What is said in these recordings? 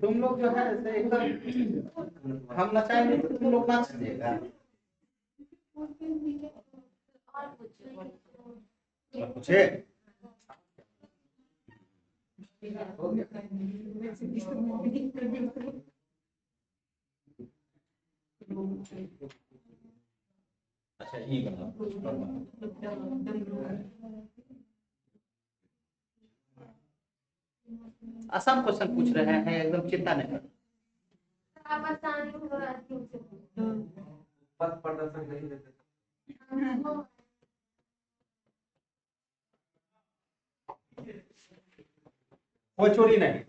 तुम लोग जो है ऐसे एकदम हम नचाएंगे तो तुम लोग नाच देगा। पूछे अच्छा ये आसान क्वेश्चन पूछ रहे हैं, एकदम चिंता नहीं कर। पथ प्रदर्शन नहीं देते। कोई चोरी नहीं।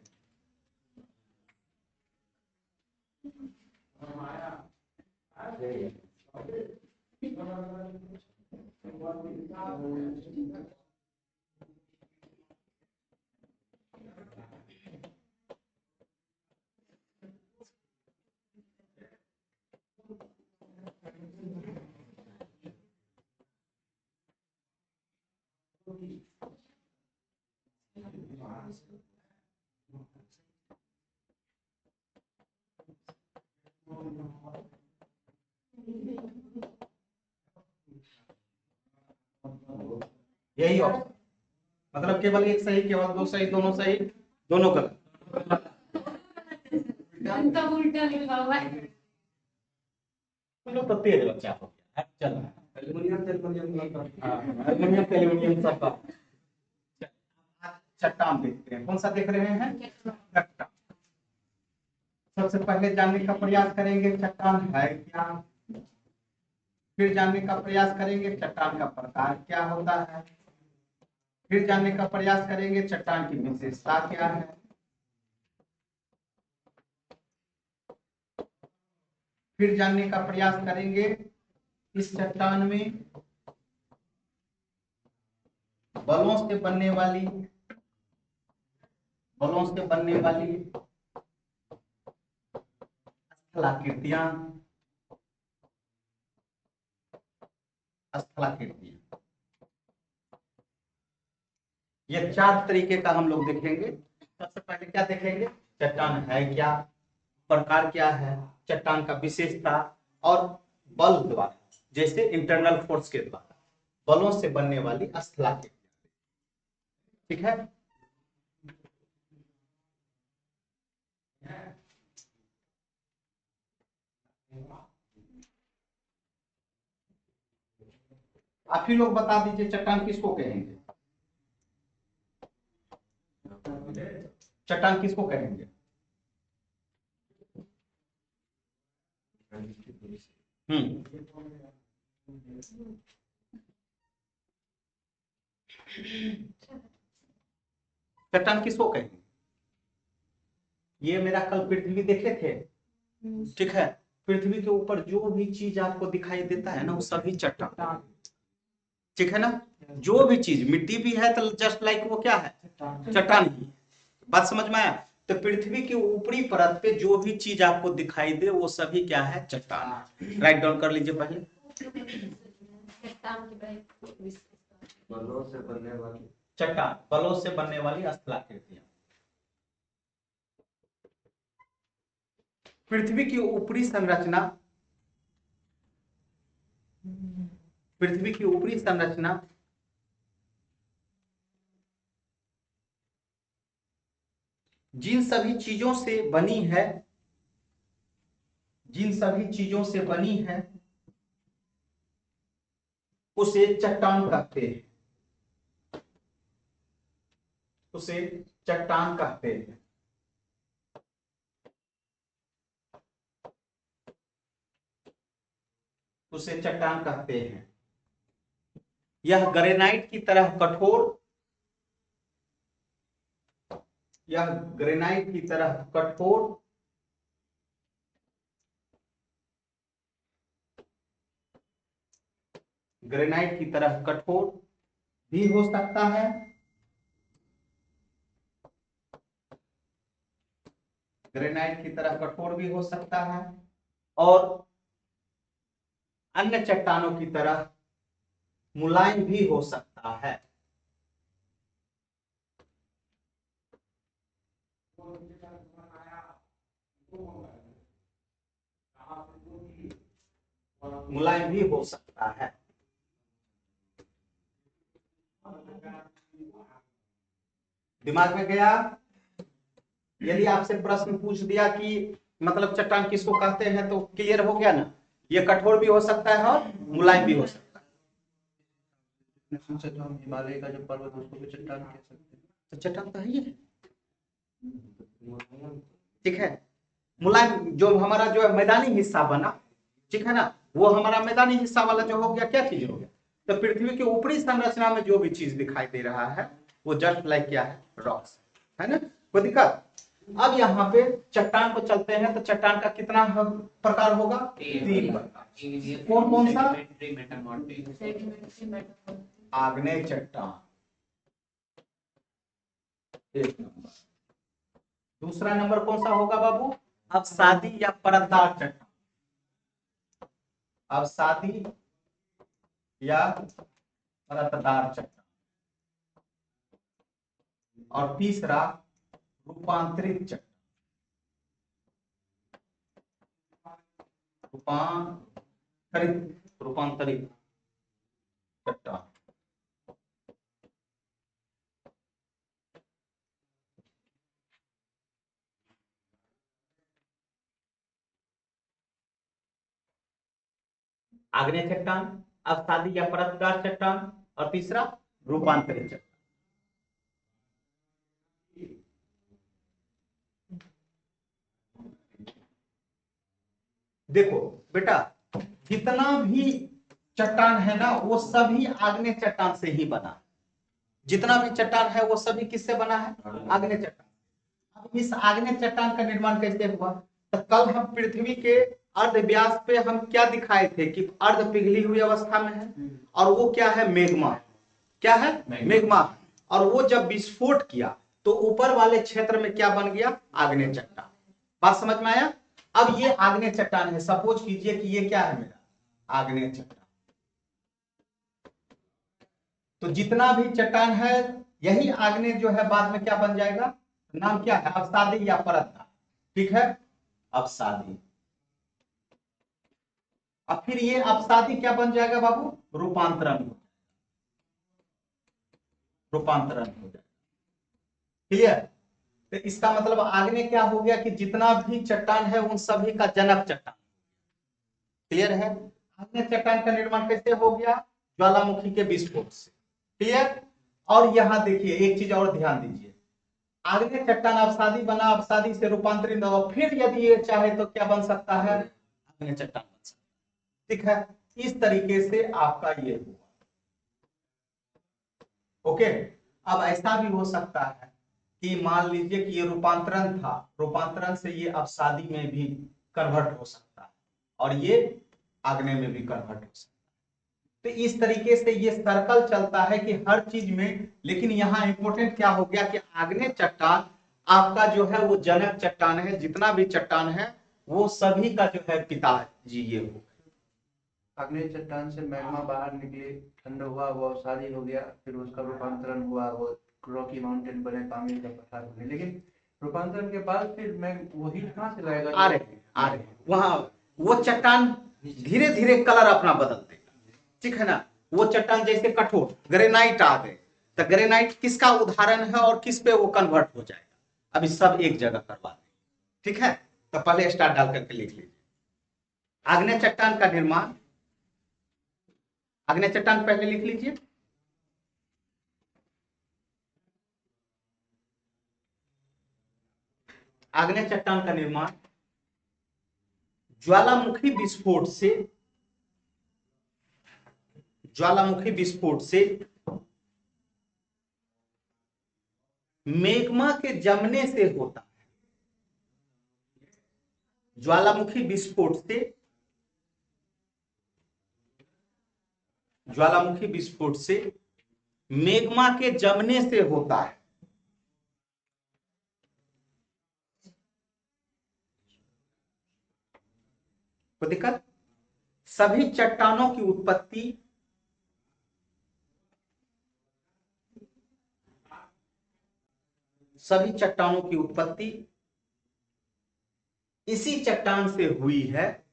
यही ऑप्शन मतलब केवल एक सही, केवल दो सही, दोनों सही, दोनों गलत। उल्टा लिखा हुआ है। तो तेज बच्चा हो गया। चलो एल्युमिनियम सबका चट्टान देखते हैं। कौन सा देख रहे हैं? चट्टान। सबसे पहले जानने का प्रयास करेंगे चट्टान है क्या, फिर जानने का प्रयास करेंगे चट्टान का प्रकार क्या होता है, फिर जानने का प्रयास करेंगे चट्टान की विशेषता क्या है, फिर जानने का प्रयास करेंगे इस चट्टान में बलों से बनने वाली स्थलाकृतियां ये चार तरीके का हम लोग देखेंगे। सबसे पहले क्या देखेंगे? चट्टान है क्या, प्रकार क्या है, चट्टान का विशेषता, और बल द्वारा जैसे इंटरनल फोर्स के द्वारा बलों से बनने वाली स्थलाकृतियां। ठीक है। आप ही लोग बता दीजिए चट्टान किसको कहेंगे? चट्टान किसको कहेंगे? चट्टान किसको कहेंगे? ये मेरा कल पृथ्वी देखे थे, ठीक है। पृथ्वी के ऊपर जो भी चीज आपको दिखाई देता है ना वो सभी चट्टान, ठीक है ना। जो भी चीज, मिट्टी भी है तो जस्ट लाइक वो क्या है? चट्टान ही। बात समझ में आया? तो पृथ्वी के ऊपरी परत पे जो भी चीज आपको दिखाई दे वो सभी क्या है? चट्टान। राइट डाउन कर लीजिए पहले। बलों से बनने वाली चट्टान, बलों से बनने वाली स्थलाकृतियां। पृथ्वी की ऊपरी संरचना, पृथ्वी की ऊपरी संरचना जिन सभी चीजों से बनी है, उसे चट्टान कहते हैं, उसे चट्टान कहते हैं। उसे चट्टान कहते हैं। यह ग्रेनाइट की तरह कठोर, यह ग्रेनाइट की तरह कठोर ग्रेनाइट की तरह कठोर भी हो सकता है, ग्रेनाइट की तरह कठोर भी हो सकता है, और अन्य चट्टानों की तरह मुलायम भी हो सकता है। मुलायम भी हो सकता है। दिमाग में गया? यदि आपसे प्रश्न पूछ दिया कि मतलब चट्टान किसको कहते हैं तो क्लियर हो गया ना, ये कठोर भी हो सकता है और मुलायम भी हो सकता है। सोचा तो हम हिमालय का जो पर्वत उसको भी चट्टान कह सकते हैं। तो चट्टान तो है ही है, ठीक है। मुलायम जो हमारा जो है मैदानी हिस्सा बना, ठीक है ना, वो हमारा मैदानी हिस्सा वाला जो हो गया, क्या चीज हो गया, तो पृथ्वी की ऊपरी संरचना में जो भी चीज दिखाई दे रहा है वो जस्ट लाइक क्या है, रॉक्स, है ना, कोई दिक्कत? अब यहाँ पे चट्टान को चलते हैं तो चट्टान का कितना प्रकार होगा, 3 प्रकार। कौन कौन सा? आग्नेय चट्टान एक नंबर। दूसरा नंबर कौन सा होगा बाबू, अवसादी या परतदार चट्टान, अवसादी या परतदार चट्टान। और तीसरा रूपांतरित चट्टान, रूपांतरित चट्टान। आग्नेय चट्टान, अवसादी या परतदार चट्टान और तीसरा रूपांतरित चट्टान। देखो बेटा, जितना भी चट्टान है ना वो सभी आग्नेय चट्टान से ही बना, जितना भी चट्टान है वो सभी किससे बना है, आग्नेय चट्टान। अब इस आग्नेय चट्टान का निर्माण कैसे हुआ, तो कल हम पृथ्वी के अर्ध व्यास पे हम क्या दिखाए थे कि अर्ध पिघली हुई अवस्था में है, और वो क्या है, मेग्मा, क्या है, मेग्मा। और वो जब विस्फोट किया तो ऊपर वाले क्षेत्र में क्या बन गया, आग्नेय चट्टान। बात समझ में आया? अब ये आग्नेय चट्टान है, सपोज कीजिए कि ये क्या है मेरा, आग्नेय चट्टान। तो जितना भी चट्टान है यही आग्नेय जो है बाद में क्या बन जाएगा, नाम क्या है, अवसादी या परतदार, ठीक है, अवसादी। अब फिर ये अवसादी क्या बन जाएगा बाबू, रूपांतरण, रूपांतरण हो जाएगा, क्लियर? तो इसका मतलब आग्नेय क्या हो गया कि जितना भी चट्टान है उन सभी का जनक चट्टान, क्लियर है? आग्नेय चट्टान का निर्माण कैसे हो गया, ज्वालामुखी के विस्फोट से, क्लियर? और यहां देखिए एक चीज और ध्यान दीजिए, आग्नेय चट्टान अवसादी बना, अवसादी से रूपांतरित हो, फिर यदि ये चाहे तो क्या बन सकता है, आग्नेय चट्टान बन सकता है, ठीक है? इस तरीके से आपका ये हुआ, ओके। अब ऐसा भी हो सकता है कि मान लीजिए कि ये रूपांतरण था, रूपांतरण से ये अवसादी में भी कन्वर्ट हो सकता है और ये आग्नेय में भी कन्वर्ट हो सकता है। तो इस तरीके से ये सर्कल चलता है कि हर चीज में, लेकिन यहाँ इंपॉर्टेंट क्या हो गया कि आग्नेय चट्टान आपका जो है वो जनक चट्टान है, जितना भी चट्टान है वो सभी का जो है पिताजी ये हो। आग्नेय चट्टान से मैग्मा बाहर निकले, ठंडा हुआ, वो अवसादी हो गया, फिर उसका रूपांतरण हुआ, वो रॉकी माउंटेन बने, पानी का पठार बने। लेकिन रूपांतरण के बाद फिर मैं वो हीट कहाँ से लाएगा? आ रहे वहां वो चट्टान धीरे धीरे कलर अपना बदलते, ठीक है ना। वो चट्टान जैसे कठोर ग्रेनाइट आ गए, तो ग्रेनाइट किसका उदाहरण है और किस पे वो कन्वर्ट हो जाएगा, अभी सब एक जगह करवा दें, ठीक है। तो पहले स्टार डाल करके लिख लीजिए, आग्नेय चट्टान का निर्माण, आग्नेय चट्टान पहले लिख लीजिए, आग्नेय चट्टान का निर्माण ज्वालामुखी विस्फोट से, ज्वालामुखी विस्फोट से मेग्मा के जमने से होता है, ज्वालामुखी विस्फोट से, ज्वालामुखी विस्फोट से मेग्मा के जमने से होता है। कोई दिक्कत? सभी चट्टानों की उत्पत्ति सभी चट्टानों की उत्पत्ति इसी चट्टान से हुई है।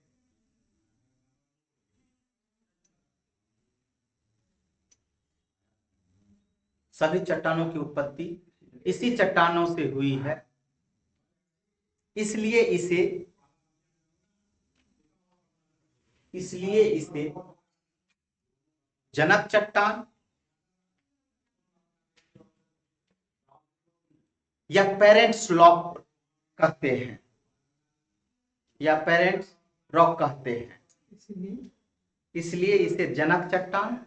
सभी चट्टानों की उत्पत्ति इसी चट्टानों से हुई है, इसलिए इसे जनक चट्टान या पेरेंट्स रॉक कहते हैं, या पेरेंट्स रॉक कहते हैं। इसलिए इसे जनक चट्टान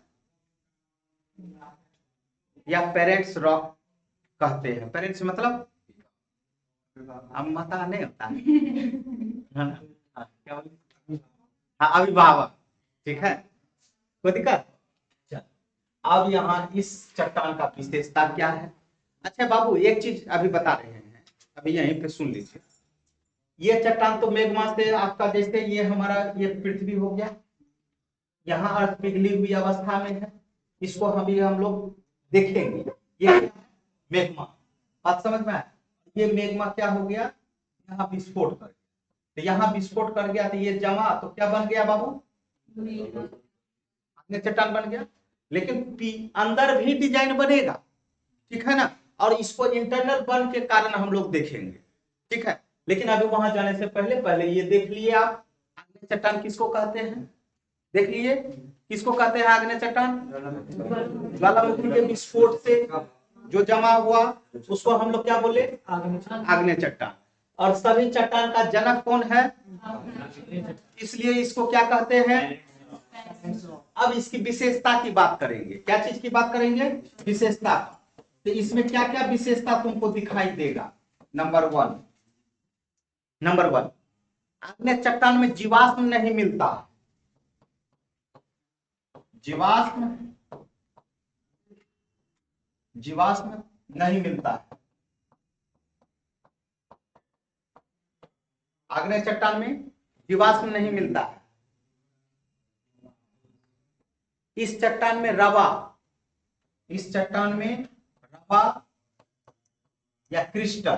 या पेरेंट्स रॉक कहते हैं। पेरेंट्स मतलब अब माता नहीं होता है ना? क्या बोले? हाँ, अभिभावक। ठीक है, कोई दिक्कत? अब यहाँ इस चट्टान का विशेषता क्या है? अच्छा बाबू, एक चीज अभी बता रहे हैं, अभी यहीं पे सुन लीजिए। ये चट्टान तो मेघमा से आपका, जैसे ये हमारा ये पृथ्वी हो गया, यहाँ अर्थ पिघली हुई अवस्था में है, इसको हम लोग देखेंगे। ये मेघमा, बात समझ में आया? ये मेघमा क्या हो गया, यहाँ विस्फोट कर गया। तो यहाँ विस्फोट कर गया तो ये जमा, तो क्या बन गया बाबू? चट्टान बन गया। लेकिन अंदर भी डिजाइन बनेगा, ठीक है ना? और इसको इंटरनल बर्न के कारण हम लोग देखेंगे, ठीक है? लेकिन अभी वहां जाने से पहले ये देख लिए आप, आग्नेय चट्टान किसको कहते हैं? देख लिए किसको कहते हैं आग्नेय चट्टान? ज्वालामुखी के विस्फोट से जो जमा हुआ उसको हम लोग क्या बोले? आग्नेय चट्टान। और सभी चट्टान का जनक कौन है? इसलिए इसको क्या कहते हैं? अब इसकी विशेषता की बात करेंगे। क्या चीज की बात करेंगे? विशेषता। तो इसमें क्या क्या विशेषता तुमको दिखाई देगा? नंबर वन, आग्नेय चट्टान में जीवाश्म नहीं मिलता। जीवाश्म नहीं मिलता है आग्नेय चट्टान में, जीवाश्म नहीं मिलता है। इस चट्टान में रवा या क्रिस्टल,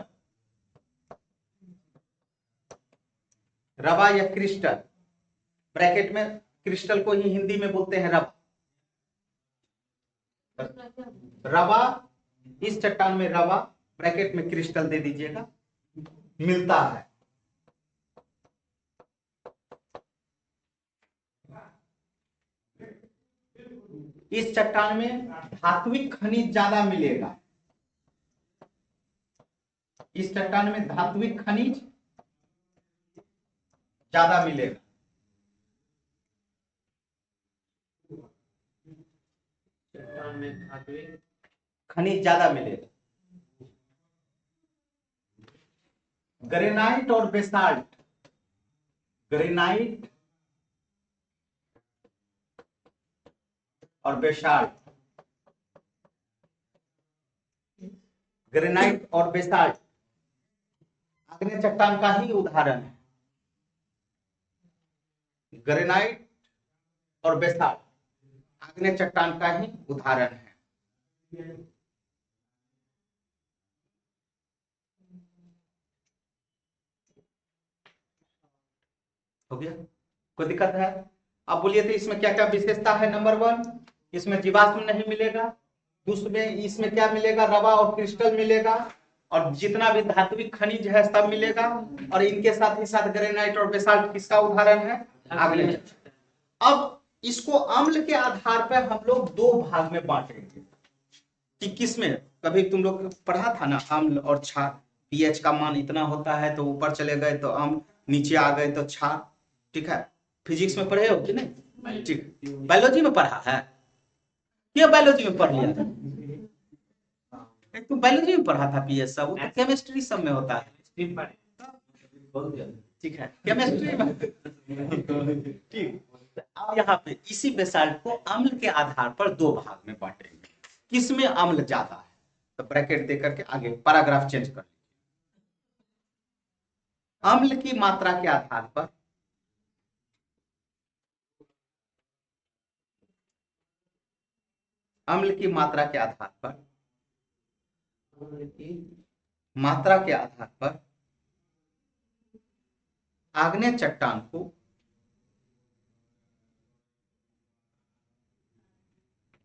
ब्रैकेट में क्रिस्टल को ही हिंदी में बोलते हैं रवा। इस चट्टान में रवा, ब्रैकेट में क्रिस्टल दे दीजिएगा, मिलता है। इस चट्टान में धात्विक खनिज ज्यादा मिलेगा। इस चट्टान में धात्विक खनिज ज्यादा मिलेगा। चट्टान में धात्विक खनिज ज्यादा मिलेगा। ग्रेनाइट और बेसाल्ट, ग्रेनाइट और बेसाल्ट, ग्रेनाइट और बेसाल्ट आग्नेय चट्टान का ही उदाहरण है। ग्रेनाइट और बेसाल्ट आग्नेय चट्टान का ही उदाहरण है। हो गया? कोई दिक्कत है? अब बोलिए तो इसमें क्या क्या विशेषता है? नंबर वन, इसमें जीवाश्म नहीं मिलेगा। दूसरे इसमें क्या मिलेगा? रवा और क्रिस्टल मिलेगा, और जितना भी धात्विक खनिज है सब मिलेगा। और इनके साथ ही साथ ग्रेनाइट और बेसाल्ट किसका उदाहरण है? आग्नेय चट्टान। अब इसको अम्ल के आधार पर हम लोग दो भाग में बांटेंगे कि किसमें, कभी तुम लोग पढ़ा था ना, अम्ल और क्षार। पीएच का मान इतना होता है तो ऊपर चले गए तो अम्ल, नीचे आ गए तो क्षार। ठीक है, फिजिक्स में पढ़े हो कि नहीं? ठीक, बायोलॉजी में पढ़ा है? क्या बायोलॉजी में पढ़ लिया था? तुम बायोलॉजी में पढ़ा था पीएच सब? वो तो केमिस्ट्री सब में होता है। ठीक है, केमिस्ट्री में। ठीक, अब यहाँ पे इसी बेसाल्ट को अम्ल के आधार पर दो भाग में बांटेंगे। किसमें अम्ल ज्यादा है? तो ब्रैकेट देकर के आगे पैराग्राफ चेंज कर, अम्ल की मात्रा के आधार पर अम्ल की मात्रा के आधार पर मात्रा के आधार पर आग्नेय चट्टान को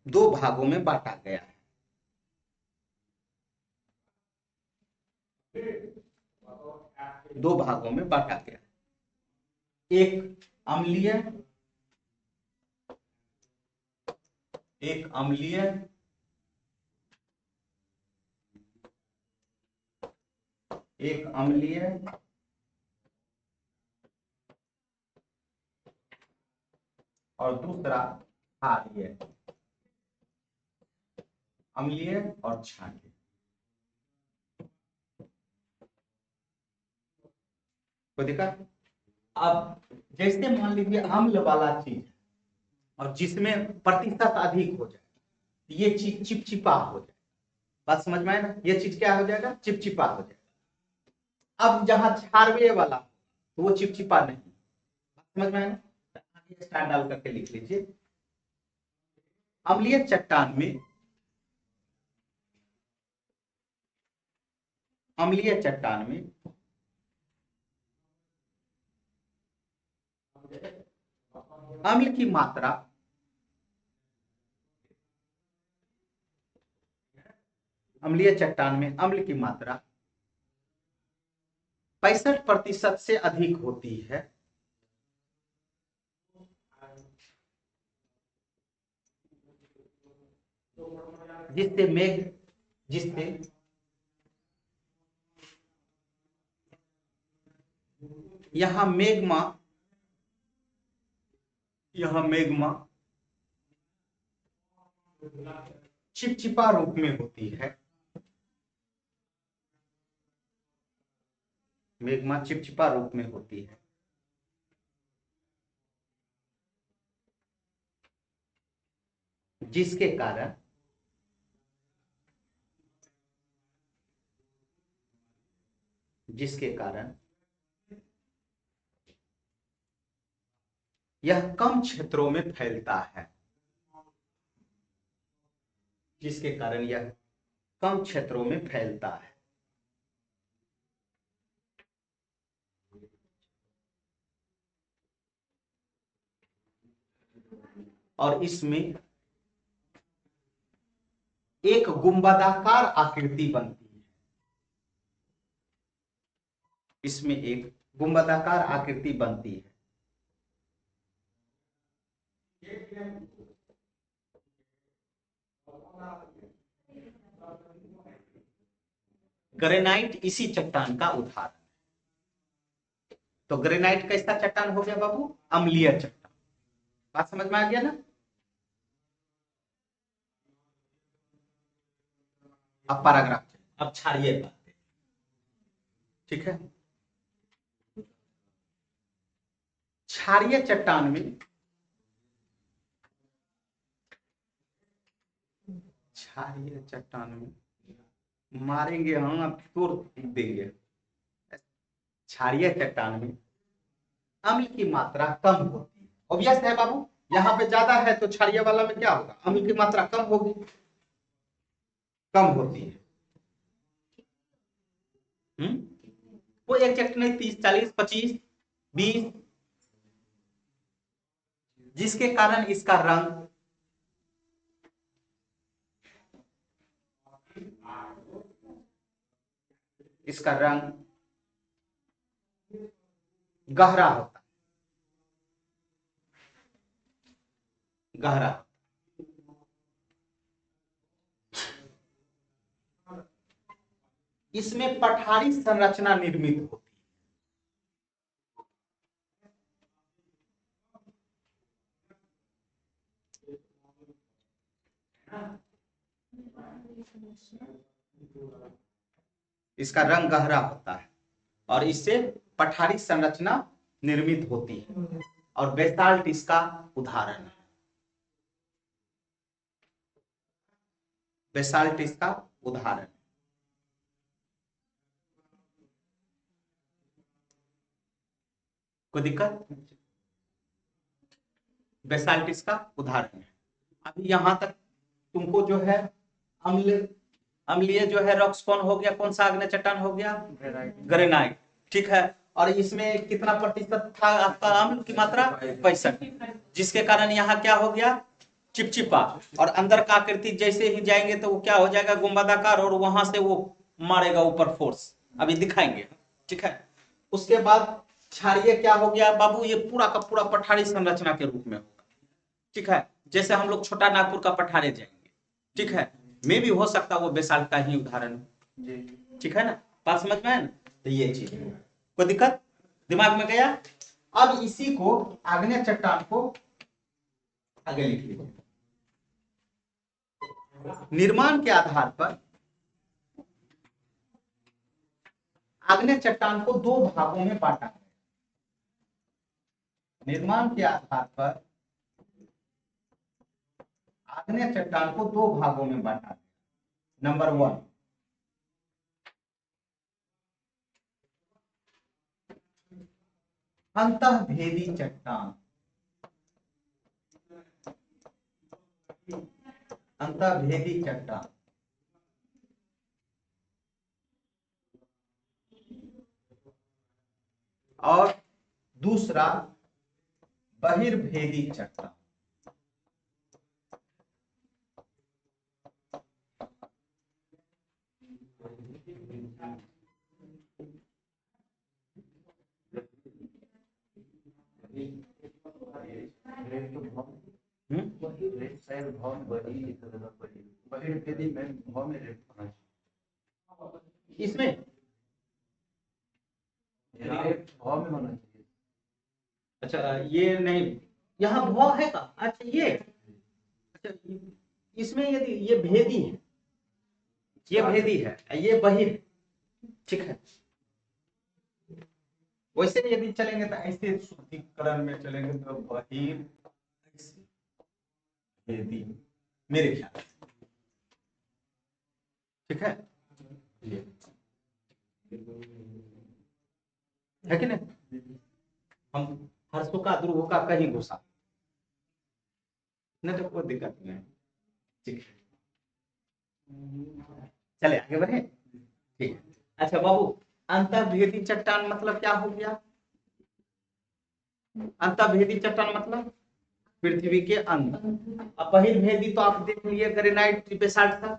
दो भागों में बांटा गया है। दो भागों में बांटा गया, एक अम्लीय, एक अम्लीय एक अम्लीय और दूसरा क्षारीय, अम्लीय और क्षारीय। कोई दिक्कत? अब जैसे मान लीजिए अम्ल वाला चीज और जिसमें प्रतिशत अधिक हो जाए, ये चीज चिपचिपा हो जाए। बात समझ में आए ना? ये चीज क्या हो जाएगा? चिपचिपा हो जाएगा। अब जहां क्षारीय वाला तो वो चिपचिपा नहीं। बात समझ में आए ना? स्टार डाल करके लिख लीजिए। अम्लीय चट्टान में, अम्लीय चट्टान में अम्ल की मात्रा अम्लीय चट्टान में अम्ल की मात्रा 65% से अधिक होती है, जिससे यहां मैग्मा चिपचिपा रूप में होती है। मैग्मा चिपचिपा रूप में होती है, जिसके कारण यह कम क्षेत्रों में फैलता है, जिसके कारण यह कम क्षेत्रों में फैलता है। और इसमें एक गुंबदाकार आकृति बनती है। इसमें एक गुंबदाकार आकृति बनती है। ग्रेनाइट इसी चट्टान का उदाहरण है। तो ग्रेनाइट कैसा चट्टान हो गया बाबू? अम्लीय चट्टान। बात समझ में आ गया ना? अब पैराग्राफ, अब क्षारीय बात है, ठीक है। क्षारीय चट्टान में मारेंगे हम, अब तोड़ देंगे। क्षारीय चट्टान में अम्ल की मात्रा कम होती है। ऑब्वियस है बाबू, यहाँ पे ज्यादा है तो क्षारीय वाला में क्या होगा? अम्ल की मात्रा कम होगी, कम होती है। वो एग्जैक्ट नहीं, 30, 40, 25, 20, जिसके कारण इसका रंग गहरा होता है, गहरा। इसमें पठारी संरचना निर्मित होती है। इसका रंग गहरा होता है और इससे पठारी संरचना निर्मित होती है, और बेसाल्ट इसका उदाहरण है। बेसाल्ट इसका उदाहरण है। कोई दिक्कत? बेसाल्ट इसका उदाहरण है। अभी यहां तक तुमको जो है अम्ल हम लिए जो है रॉक्स कौन हो गया, कौन सा आग्नेय चट्टान हो गया, ग्रेनाइट। ग्रेनाइट। ठीक है, और इसमें कितना प्रतिशत था आपका अम्ल की मात्रा, 65, जिसके कारण यहाँ क्या हो गया, चिपचिपा, और अंदर का आकृति जैसे ही जाएंगे तो वो क्या हो जाएगा, गुंबदाकार, और वहां से वो मारेगा ऊपर फोर्स, अभी दिखाएंगे। ठीक है, उसके बाद क्षारीय क्या हो गया बाबू, ये पूरा का पूरा पठारी संरचना के रूप में होगा। ठीक है, जैसे हम लोग छोटा नागपुर का पठारे जाएंगे, ठीक है, मे भी हो सकता है वो बेसाल्ट का ही उदाहरण हो। जी। ठीक है ना, बात समझ में है ना, तो ये चीज कोई दिक्कत दिमाग में गया। अब इसी को आग्नेय चट्टान को आगे लिख लीजिए। निर्माण के आधार पर आग्नेय चट्टान को दो भागों में बांटा है। निर्माण के आधार पर आग्नेय चट्टान को दो भागों में बांटा है। नंबर 1, अंतःभेदी चट्टान। अंतःभेदी चट्टान और दूसरा बहिर्भेदी चट्टान। इसमें भाव में होना चाहिए। अच्छा ये नहीं, यहाँ भाव है का, अच्छा ये, अच्छा इसमें यदि ये भेदी है, ये भेदी है, ये बहिर, ठीक है, वैसे यदि चलेंगे तो ऐसे शुद्धिकरण में चलेंगे तो बहिर भेदी, मेरे ख्याल से, ठीक है, है कि नहीं, हम हर्षों का ध्रुवों का कहीं घुसा नहीं तो कोई दिक्कत नहीं, ठीक है, चले आगे बढ़े, ठीक है। अच्छा बाबू, अंतर्भेदी चट्टान मतलब क्या हो गया, अंतर्भेदी चट्टान मतलब पृथ्वी के अंदर। अब बहिर्भेदी तो आप देख लिए ग्रेनाइट बेसाल्ट था,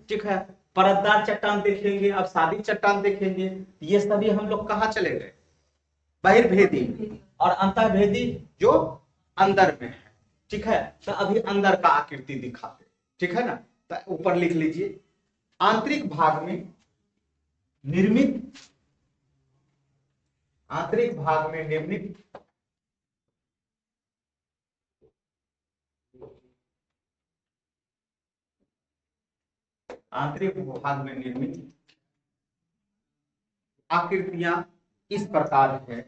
ठीक है, परतदार चट्टान देखेंगे, अब सादी चट्टान देखेंगे, ये सभी हम लोग कहाँ चले गए, बहिर्भेदी, और अंतर्भेदी जो अंदर में है। ठीक है, तो अभी अंदर का आकृति दिखाते, ठीक है ना, तो ऊपर लिख लीजिए, आंतरिक भाग में निर्मित, आंतरिक भाग में निर्मित आंतरिक भाग में निर्मित आकृतियां इस प्रकार है।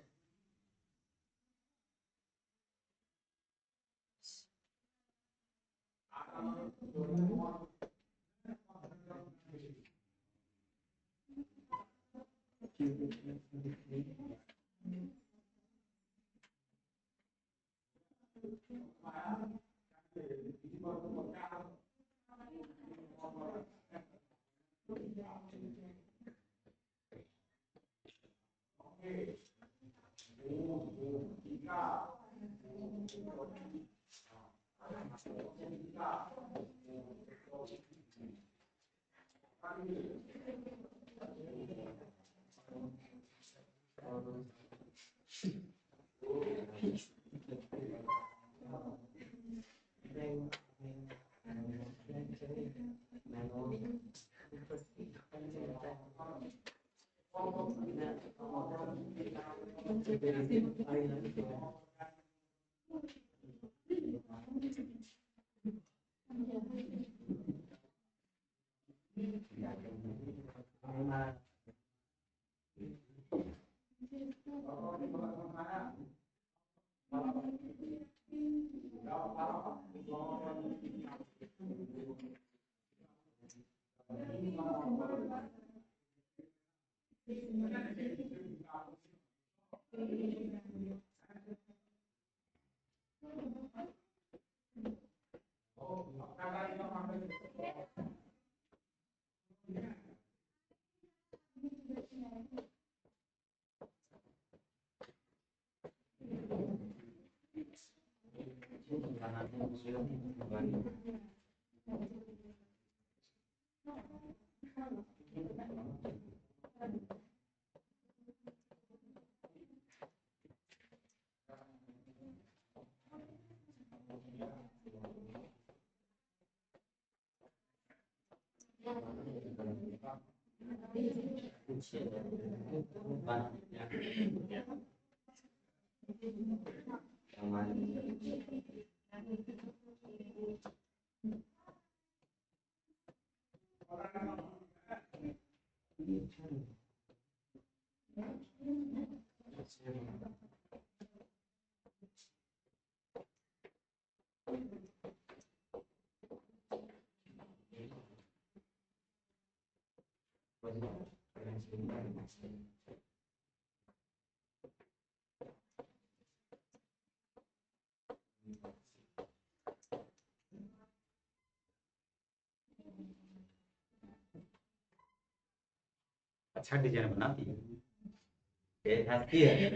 अच्छा डिजाइन बनाती है, हंसती है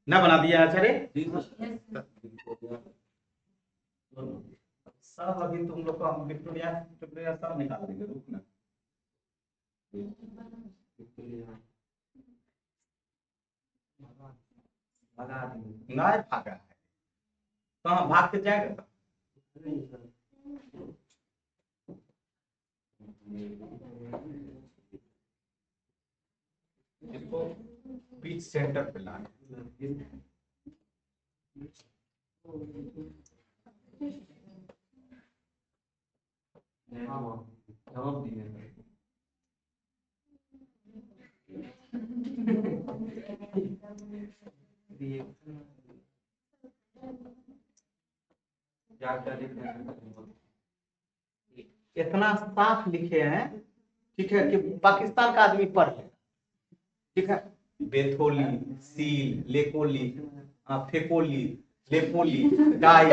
ना, बना दिया। अच्छा रे सब अभी तुम लोग को हम विक्टोरिया विक्टोरिया सब निकाल देंगे, रुकना। नहीं भागा है, कहाँ भाग के जाएगा? इसको बीच सेंटर पे लाना। इतना साफ लिखे हैं, ठीक है, कि पाकिस्तान का आदमी पढ़ ले, ठीक है। बेथोली, सील, लेकोली, फेकोली, लेपोली, डाई,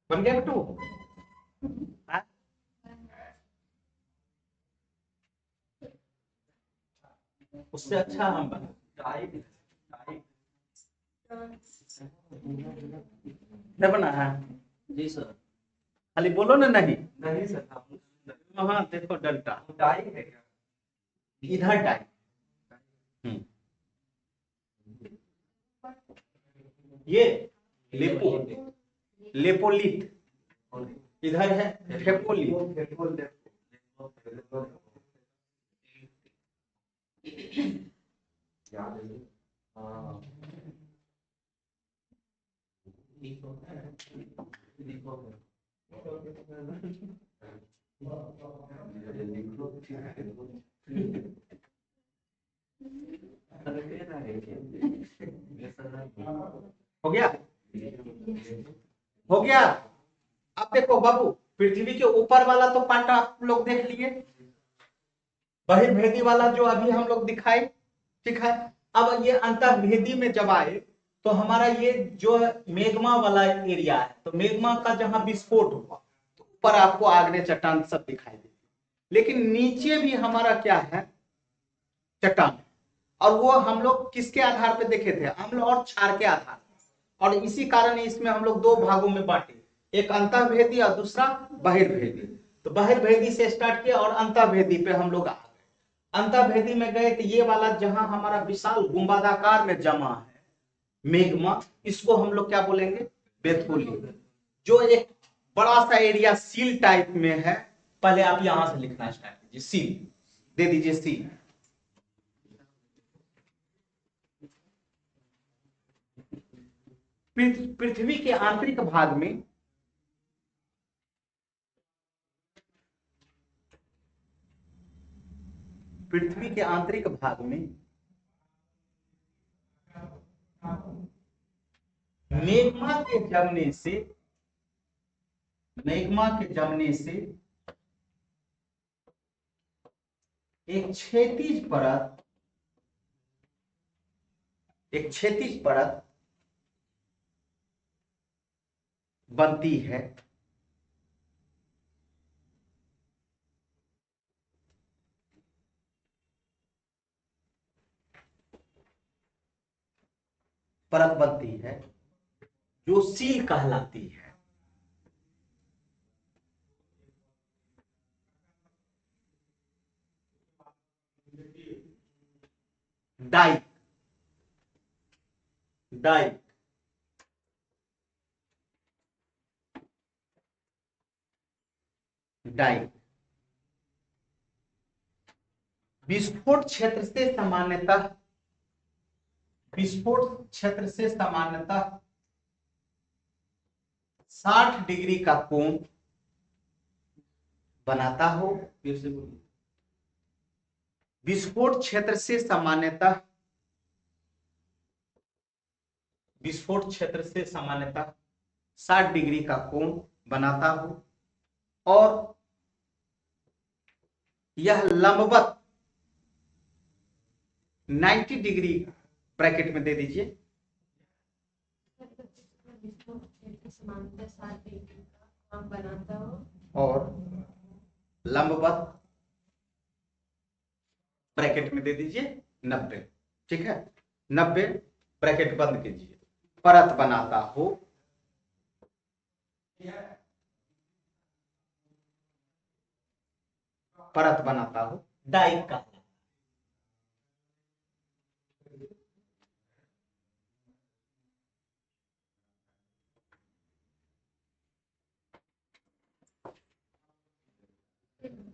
बन गया टू। उससे अच्छा हम बना नहीं बना है। जी सर। खाली बोलो ना नहीं। नहीं सर। हाँ देखो डंटा डाई है क्या? इधर टाइप। ये लेपो लेपोलिथ, इधर है फेपोलिथ। हो गया हो गया। अब देखो बाबू, पृथ्वी के ऊपर वाला तो पार्ट आप लोग देख लिए, बहिर्भेदी वाला जो अभी हम लोग दिखाए, ठीक है। अब ये अंतर्भेदी में जब आए तो हमारा ये जो मेग्मा वाला एरिया है, तो मेग्मा का जहां विस्फोट हुआ तो ऊपर आपको आग्नेय चट्टान सब दिखाई दे, लेकिन नीचे भी हमारा क्या है, चट्टान। और वो हम लोग किसके आधार पे देखे थे, अम्ल और क्षार के आधार पे। और इसी कारण इसमें हम लोग दो भागों में बांटे, एक अंतर्भेदी और दूसरा बहिर्भेदी। तो बहिर्भेदी से स्टार्ट किया और अंतर्भेदी पे हम लोग आ गए। अंतर्भेदी में गए तो ये वाला जहां हमारा विशाल गुंबदाकार में जमा है मेग्मा, इसको हम लोग क्या बोलेंगे, बेथोली। जो एक बड़ा सा एरिया सील टाइप में है, पहले आप यहां से लिखना स्टार्ट कीजिए, सील दे दीजिए, सील। पृथ्वी के आंतरिक भाग में पृथ्वी के आंतरिक भाग में मैग्मा के जमने से एक क्षैतिज परत बनती है, परत बनती है जो सील कहलाती है। डाइक डाइक डाइक विस्फोट क्षेत्र से सामान्यतः 60 डिग्री का कोण बनाता हो। फिर से बोलिए। विस्फोट क्षेत्र से सामान्यतः 60 डिग्री का कोण बनाता हो और यह लंबवत 90 डिग्री, ब्रैकेट में दे दीजिए, और लंबवत ब्रैकेट में दे दीजिए 90, ठीक है। 90 ब्रैकेट बंद कीजिए, परत बनाता हो डाइक का।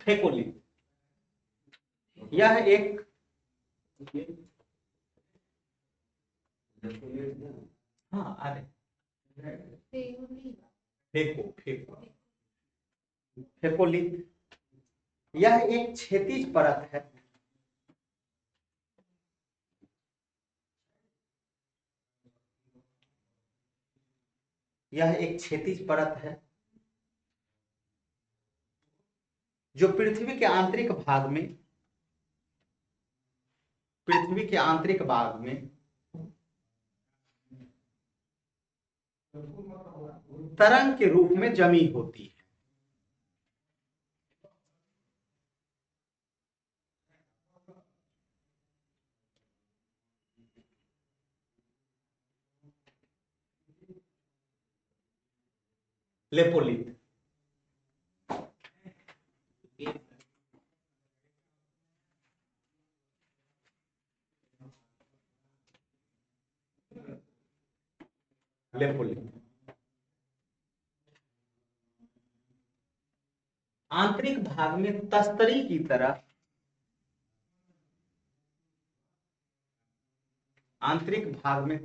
फेकोलिथ, यह एक हाँ अरे फेकोलिथ, यह एक क्षैतिज परत है जो पृथ्वी के आंतरिक भाग में तरंग के रूप में जमी होती है। लेपोलिथ, आंतरिक भाग में तस्तरी की तरह आंतरिक भाग में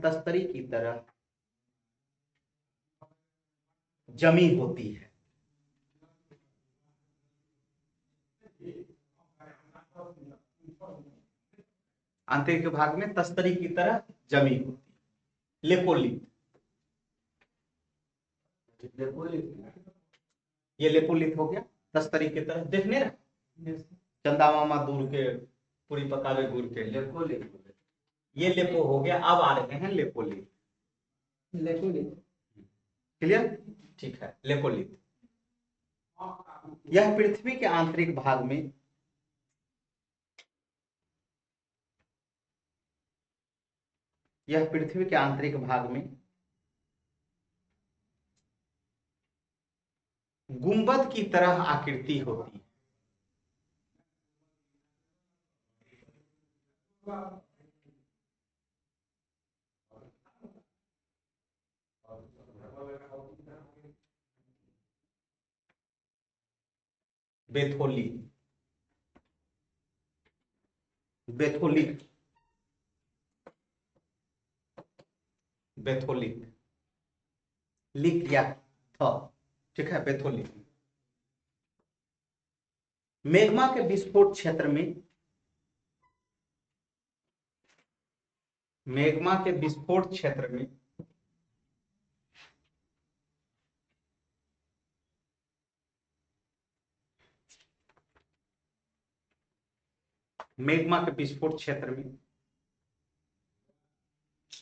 तस्तरी की तरह जमी होती है। आंतरिक भाग में तस्तरी की तरह जमी होती है। लेपोलिथ, ये लेपोलिथ हो गया, तस्तरी की तरह देखने रहा चंदा मामा दूर के पूरी पकावे गुड़ के लेपोलिथ, ये लेपो हो गया। अब आ रहे हैं लेपोलिथ। क्लियर, ठीक है। लेपोलिथ, यह पृथ्वी के आंतरिक भाग में गुंबद की तरह आकृति होती है। बेथोलिथ, लिख या था, ठीक है। बेथोलिथ, मैग्मा के विस्फोट क्षेत्र में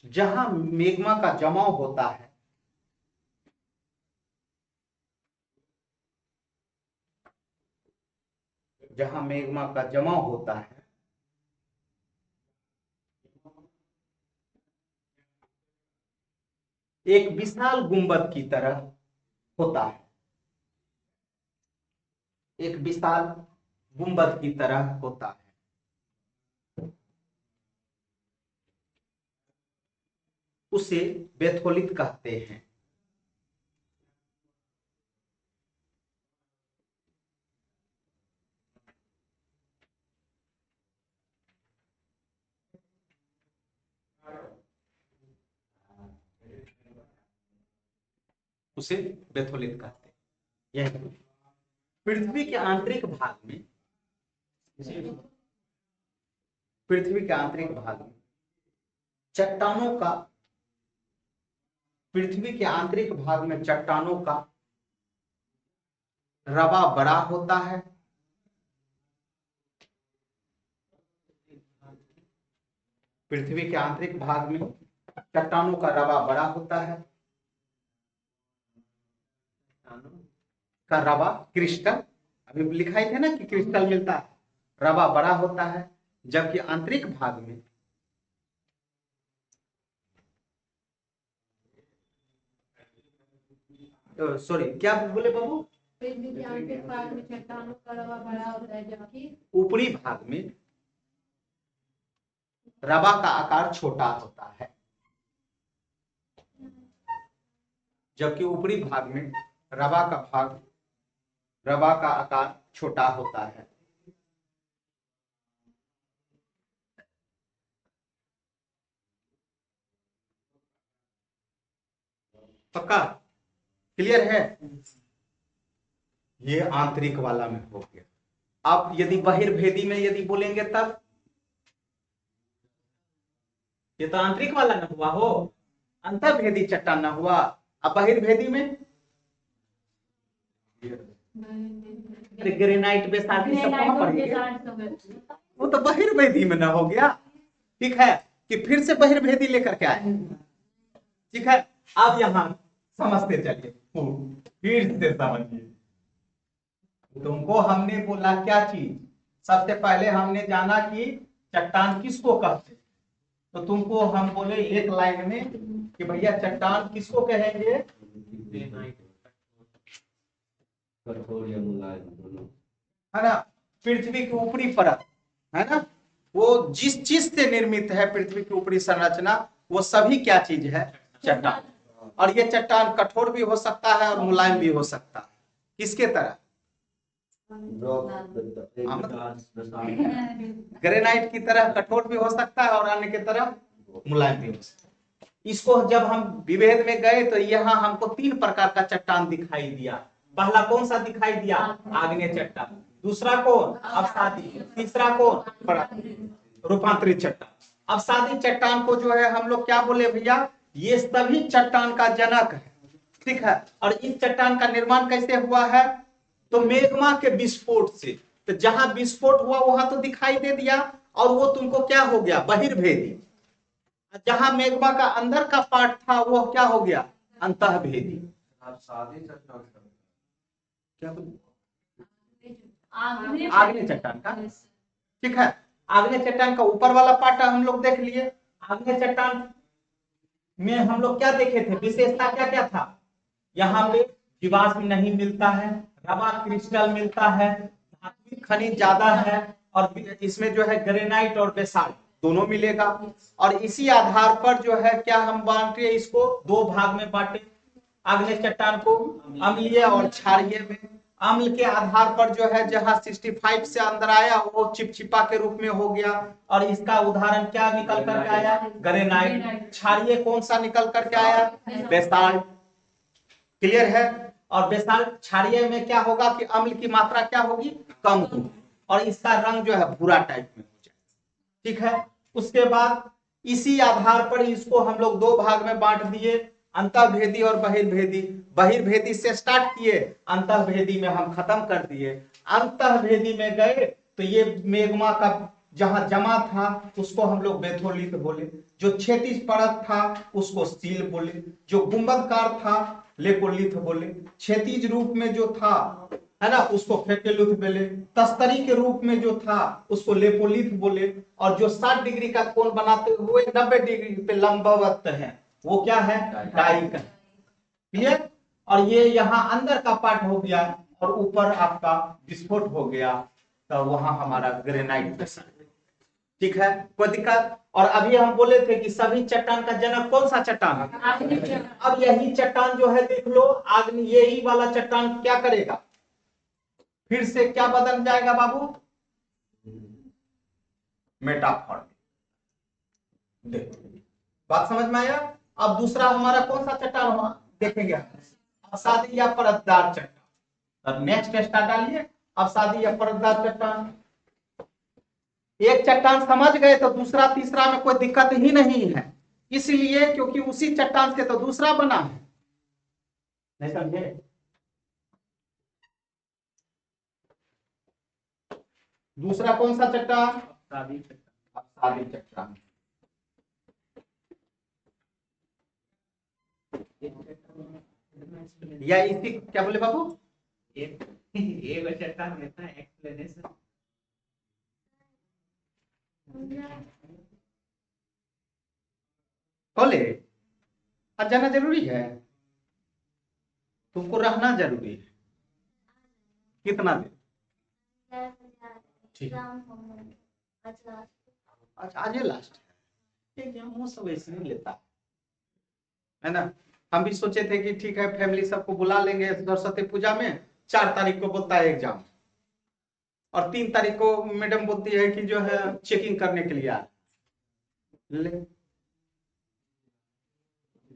जहां मैग्मा का जमाव होता है, एक विशाल गुंबद की तरह होता है। उसे बेथोलिथ कहते हैं। यह पृथ्वी के आंतरिक भाग में चट्टानों का रवा बड़ा होता है। पृथ्वी के आंतरिक भाग में चट्टानों का रवा बड़ा होता है। रवा क्रिस्टल, अभी लिखाई थे ना कि क्रिस्टल मिलता है, रवा बड़ा होता है। जबकि आंतरिक भाग में सॉरी क्या बोले बाबू? पृथ्वी के आंतरिक भाग में चट्टानों का रवा बड़ा होता है, जबकि ऊपरी भाग में रवा का आकार छोटा होता है, जबकि ऊपरी भाग में रवा का आकार छोटा होता है। पक्का क्लियर है? ये आंतरिक वाला में हो गया। अब यदि बहिर्भेदी में यदि बोलेंगे तब, ये तो आंतरिक वाला न हुआ हो, अंतर्भेदी चट्टान न हुआ। अब बहिर्भेदी में ग्रेनाइट बेसाल्ट सब कहां पढ़ेंगे? वो तो बहिर्भेदी में न हो गया। ठीक है कि फिर से बहिर्भेदी लेकर के आए। ठीक है, अब यहां समझते चलिए, फिर से समझिए। तुमको हमने बोला क्या चीज? सबसे पहले हमने जाना कि चट्टान किसको कहते, तो तुमको हम बोले एक लाइन में कि भैया चट्टान किसको कहेंगे? है ना, पृथ्वी की ऊपरी परत, है ना, वो जिस चीज से निर्मित है पृथ्वी की ऊपरी संरचना, वो सभी क्या चीज है? चट्टान। और ये चट्टान कठोर भी हो सकता है और मुलायम भी हो सकता है। किसके तरह? ग्रेनाइट की तरह कठोर भी हो सकता है और अन्य की तरह मुलायम भी हो सकता है। इसको जब हम विभेद में गए तो यहाँ हमको 3 प्रकार का चट्टान दिखाई दिया। पहला कौन सा दिखाई दिया? आग्नेय चट्टान। दूसरा कौन? अवसादी। तीसरा कौन? रूपांतरित चट्टान। अवसादी चट्टान को जो है हम लोग क्या बोले भैया? ये सभी चट्टान का जनक है। ठीक है, और इस चट्टान का निर्माण कैसे हुआ है? तो मेग्मा के विस्फोट से। तो जहां विस्फोट हुआ वहां तो दिखाई दे दिया, और वो तुमको क्या हो गया? बहिर्भेदी। जहां मेग्मा का अंदर का पार्ट था वो क्या हो गया? अंतःभेदी। क्या बोले? आग्नेय चट्टान का। ठीक है, आग्नेय चट्टान का ऊपर वाला पार्ट हम लोग देख लिए। आग्नेय चट्टान में हम लोग क्या देखे थे? विशेषता क्या क्या था? यहाँ पे जीवाश्म नहीं मिलता है, रवा क्रिस्टल मिलता है, धात्विक खनिज ज्यादा है, और इसमें जो है ग्रेनाइट और बेसाल्ट दोनों मिलेगा। और इसी आधार पर जो है क्या हम बांटे इसको? 2 भाग में बांटे आग्नेय चट्टान को, अम्लीय और क्षारीय में। अम्ल के आधार पर जो है जहां 65 से अंदर आया वो चिपचिपा के रूप में हो गया, और इसका उदाहरण क्या निकल करके आया? ग्रेनाइट। क्षारीय कौन सा निकल करके आया? बेसाल्ट। क्लियर है? और बेसाल्ट क्षारीय में क्या होगा कि अम्ल की मात्रा क्या होगी? कम होगी, और इसका रंग जो है भूरा टाइप में हो जाएगा। ठीक है, उसके बाद इसी आधार पर इसको हम लोग 2 भाग में बांट दिए, अंतःभेदी और बहिर्भेदी। बहिर्भेदी से स्टार्ट किए, अंतःभेदी में हम खत्म कर दिए। अंतःभेदी में गए तो ये मेग्मा का जहां जमा था उसको हम लोग बेथोलिथ बोले, जो क्षैतिज परत था उसको सील बोले, जो गुंबदकार था लेपोलिथ बोले, क्षैतिज रूप में जो था है ना उसको फेकेलुथ बोले, तस्तरी के रूप में जो था उसको लेपोलिथ बोले, और जो 60 डिग्री का कोण बनाते हुए 90 डिग्री पे लंबवत है वो क्या है? डाइक है। क्लियर? और ये यहाँ अंदर का पार्ट हो गया, और ऊपर आपका विस्फोट हो गया, तो वहां हमारा ग्रेनाइट बेसाल्ट। ठीक है, कोई दिक्कत? और अभी हम बोले थे कि सभी चट्टान का जनक कौन सा चट्टान है? अब यही चट्टान जो है देख लो, आग्नेय यही वाला चट्टान क्या करेगा? फिर से क्या बदल जाएगा बाबू? मेटाफॉर्म। देखो बात समझ में आया? अब दूसरा हमारा कौन सा चट्टान हुआ देखेंगे? अवसादी या परतदार चट्टान। अब नेक्स्ट स्टार डालिए, अवसादी या परतदार चट्टान। एक चट्टान समझ गए तो दूसरा तीसरा में कोई दिक्कत ही नहीं है, इसलिए क्योंकि उसी चट्टान से तो दूसरा बना है। नहीं समझे? दूसरा कौन सा चट्टान? अवसादी चट्टान। या इसी क्या बोले बाबू? एक चट्टान रहता है एक्सप्लेनेशन। कॉलेज आज जाना जरूरी है, तुमको रहना जरूरी है। कितना दिन? ठीक, अच्छा आज लास्ट है। एग्जाम वो सब ऐसे नहीं लेता है ना। हम भी सोचे थे कि ठीक है फैमिली सबको बुला लेंगे सरस्वती पूजा में, 4 तारीख को बोलता है एग्जाम, और 3 तारीख को मैडम बोलती है कि जो है चेकिंग करने के लिए आ ले।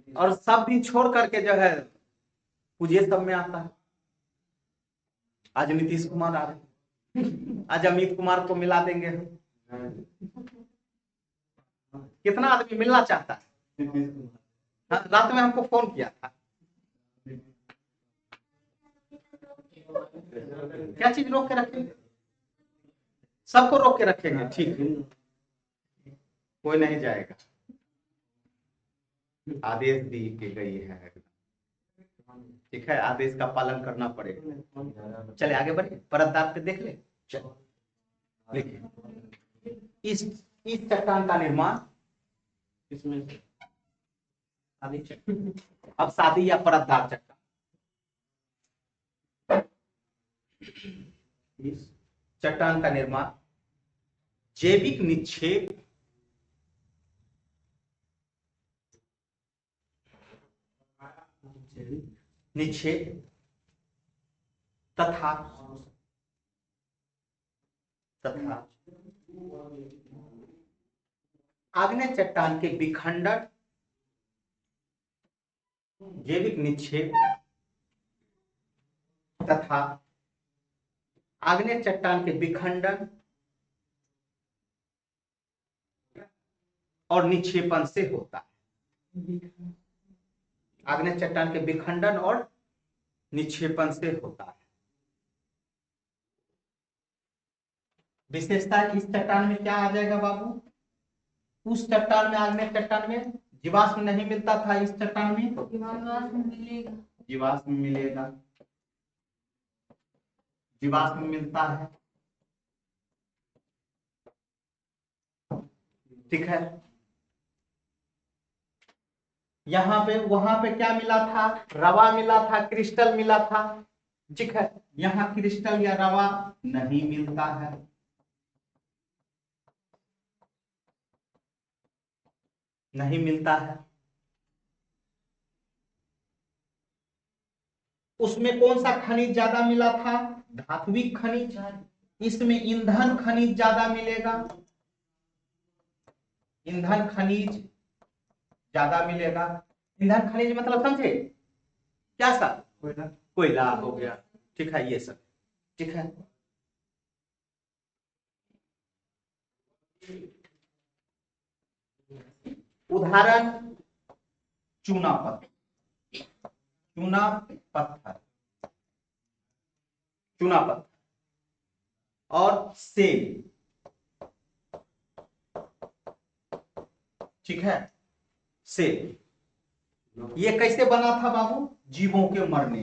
और सब दिन छोड़ करके जो है पूजे सब में आता है। आज नीतीश कुमार आ रहे, आज अमित कुमार को मिला देंगे हम। कितना आदमी मिलना चाहता है। हाँ, रात में हमको फोन किया था। क्या चीज रोक के रखेंगे? सबको रोक के रखेंगे, ठीक है, कोई नहीं जाएगा। आदेश दी की गई है, ठीक है, आदेश का पालन करना पड़ेगा। चले आगे बढ़े, परतदार पे देख ले। चलो देखिए, इस चट्टान का निर्माण इसमें अब शादी या परतदार चट्टान, इस चट्टान का निर्माण जैविक निक्षेप तथा आग्नेय चट्टान के विखंडन, जैविक निक्षेप तथा आग्नेय चट्टान के विखंडन और निक्षेपण से होता है। आग्नेय चट्टान के विखंडन और निक्षेपण से होता है। विशेषता इस चट्टान में क्या आ जाएगा बाबू? उस चट्टान में, आग्नेय चट्टान में जीवाश्म नहीं मिलता था, इस चट्टान में जीवाश्म मिलेगा, जीवाश्म मिलता है, ठीक है। यहाँ पे वहां पे क्या मिला था? रवा मिला था, क्रिस्टल मिला था, ठीक है। यहाँ क्रिस्टल या रवा नहीं मिलता है, नहीं मिलता है। उसमें कौन सा खनिज ज्यादा मिला था? धात्विक खनिज। इसमें ईंधन खनिज ज्यादा मिलेगा, ईंधन खनिज ज्यादा मिलेगा। ईंधन खनिज मतलब समझे क्या सर? कोयला हो गया, ठीक है, ये सब, ठीक है। उदाहरण चूना पत्थर, चूना पत्थर, चूना पत्थर और सेल, ठीक है, सेल। ये कैसे बना था बाबू? जीवों के मरने,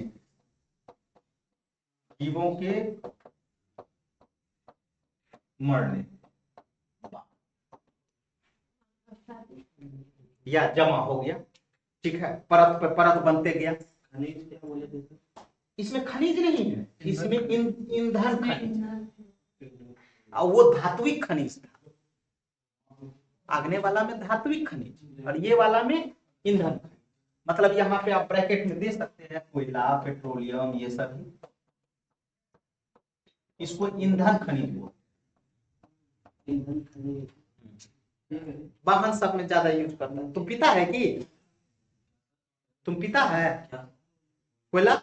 जीवों के मरने या जमा हो गया, ठीक है, परत पे परत बनते गया। खनिज क्या बोले थे? इसमें खनिज नहीं है, इसमें ईंधन खनिज, और वो धात्विक खनिज था। आगने वाला में धात्विक खनिज और ये वाला में ईंधन खनिज। मतलब यहाँ पे आप ब्रैकेट में दे सकते हैं कोयला, पेट्रोलियम, ये सब, इसको ईंधन खनिज बोलते हैं। ईंधन खनिज वाहन सब में ज्यादा यूज करता है। तुम पीता है कि? तुम पीता है कोयला?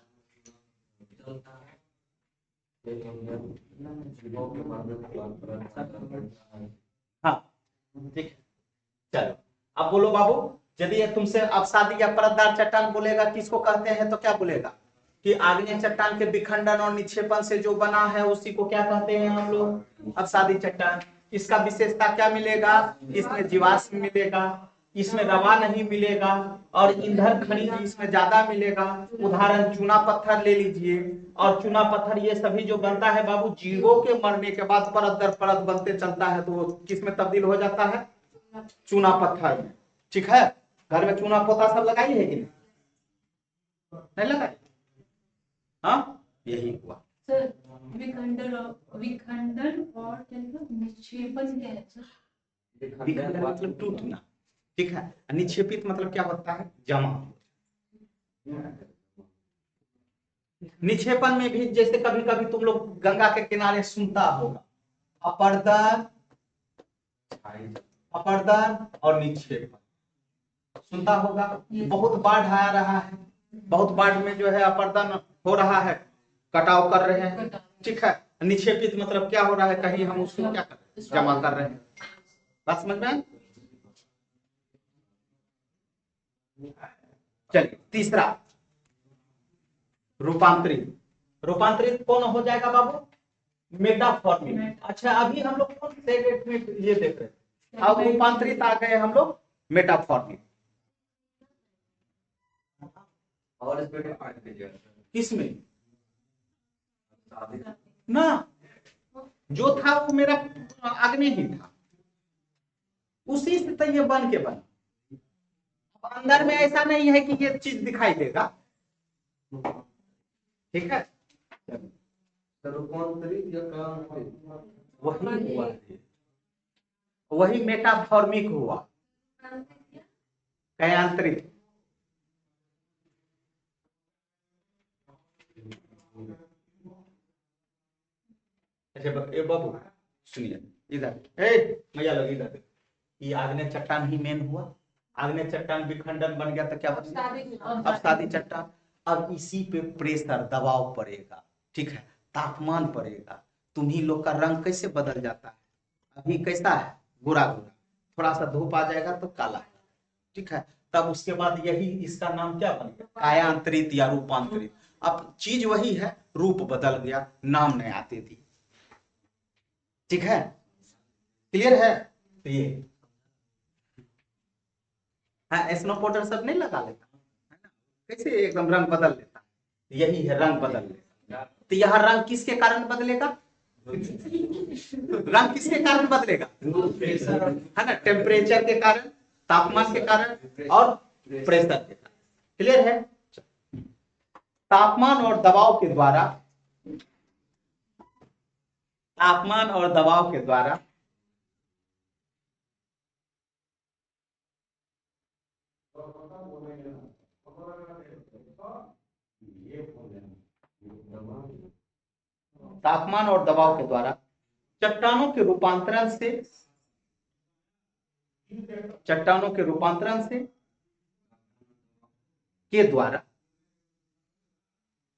हाँ, ठीक है, चलो अब बोलो बाबू। यदि तुमसे अब शादी या परतदार चट्टान बोलेगा, किसको कहते हैं? तो क्या बोलेगा कि आग्नेय चट्टान के विखंडन और निक्षेपण से जो बना है उसी को क्या कहते हैं हम लोग? अब शादी चट्टान। इसका विशेषता क्या मिलेगा? इसमें जीवाश्म मिलेगा, इसमें रवा नहीं मिलेगा और ईंधन खनिज इसमें ज्यादा मिलेगा। उदाहरण चूना पत्थर ले लीजिए, और चूना पत्थर ये सभी जो बनता है बाबू, जीवों के मरने के बाद परत दर परत बनते चलता है, तो वो किस में तब्दील हो जाता है? चूना पत्थर में, ठीक है। घर में चूना पोता सब लगाई है कि नहीं लगाई? हाँ, यही हुआ। सर विखंडन और निक्षेपण क्या है सर? विखंडन मतलब टूटना, ठीक है। निक्षेपित मतलब क्या होता है? जमा। निक्षेपण में भी जैसे कभी कभी तुम लोग गंगा के किनारे सुनता होगा अपर्दन, अपर्दन और निक्षेपण सुनता होगा। बहुत बाढ़ आ रहा है, बहुत बाढ़ में जो है अपर्दन हो रहा है, कटाव कर रहे हैं, ठीक है। निक्षेपित मतलब क्या हो रहा है? कहीं हम उसको क्या कर रहे हैं? जमा कर रहे हैं। बात समझ में आई? चलिए तीसरा रूपांतरित। रूपांतरित कौन हो जाएगा बाबू? मेटाफॉर्मिक। अच्छा अभी हम लोग कौन से में ये देख रहे हैं, अब रूपांतरित आ गए हम लोग मेटाफॉर्मिक। और इसमें किसमें ना जो था वो मेरा अग्नि ही था, उसी से तो ये बन के बना। अंदर में ऐसा नहीं है कि ये चीज दिखाई देगा, ठीक है। रूपांतरित या क्रांतिक वही हुआ, वही मेटाफॉर्मिक हुआ, कयांतरित। अच्छा ए बाबू सुनिए इधर, भैया लोग इधर। ये आग्नेय चट्टान ही मेन हुआ। आग्नेय चट्टान विखंडन बन गया तो क्या बन गया? अवसादी चट्टान। अब इसी पे प्रेशर दबाव पड़ेगा, ठीक है, तापमान पड़ेगा, तुम्ही लोग का रंग कैसे बदल जाता है? अभी कैसा है? गोरा गोरा, थोड़ा सा धूप आ जाएगा तो काला, ठीक है। तब उसके बाद यही इसका नाम क्या बन गया? कायांतरित या रूपांतरित। अब चीज वही है, रूप बदल गया, नाम नहीं आते थी, ठीक है। क्लियर है? तो ये हाँ स्नो पाउडर सब नहीं लगा लेता है ना, कैसे एकदम रंग बदल लेता, यही है रंग बदल लेता। तो यह रंग किसके कारण बदलेगा? रंग किसके कारण बदलेगा? है ना, टेम्परेचर के कारण, तापमान के कारण और प्रेशर के कारण। क्लियर है? तापमान और दबाव के द्वारा, तापमान और दबाव के द्वारा तापमान और दबाव के द्वारा चट्टानों के रूपांतरण से, चट्टानों के रूपांतरण से के द्वारा,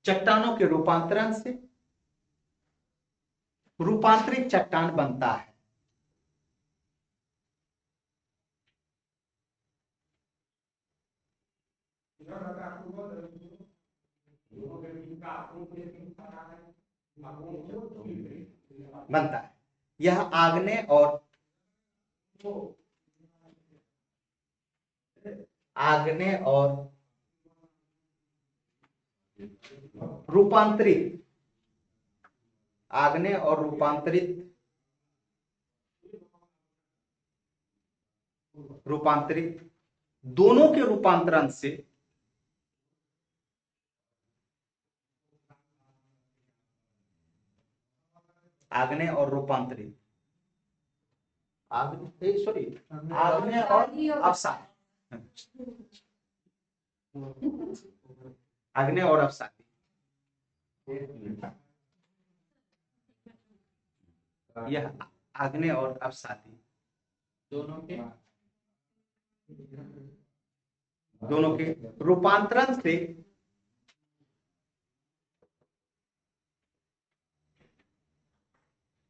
चट्टानों के रूपांतरण से रूपांतरित चट्टान बनता है। बनता है। यह आग्नेय और आग्नेय और रूपांतरित, आग्नेय और रूपांतरित, रूपांतरित दोनों के रूपांतरण से आग्नेय और रूपांतरित, आग्नेय सॉरी आग्नेय और अवसादी, आग्नेय और अवसादी, यह आग्नेय और अवसादी दोनों के रूपांतरण से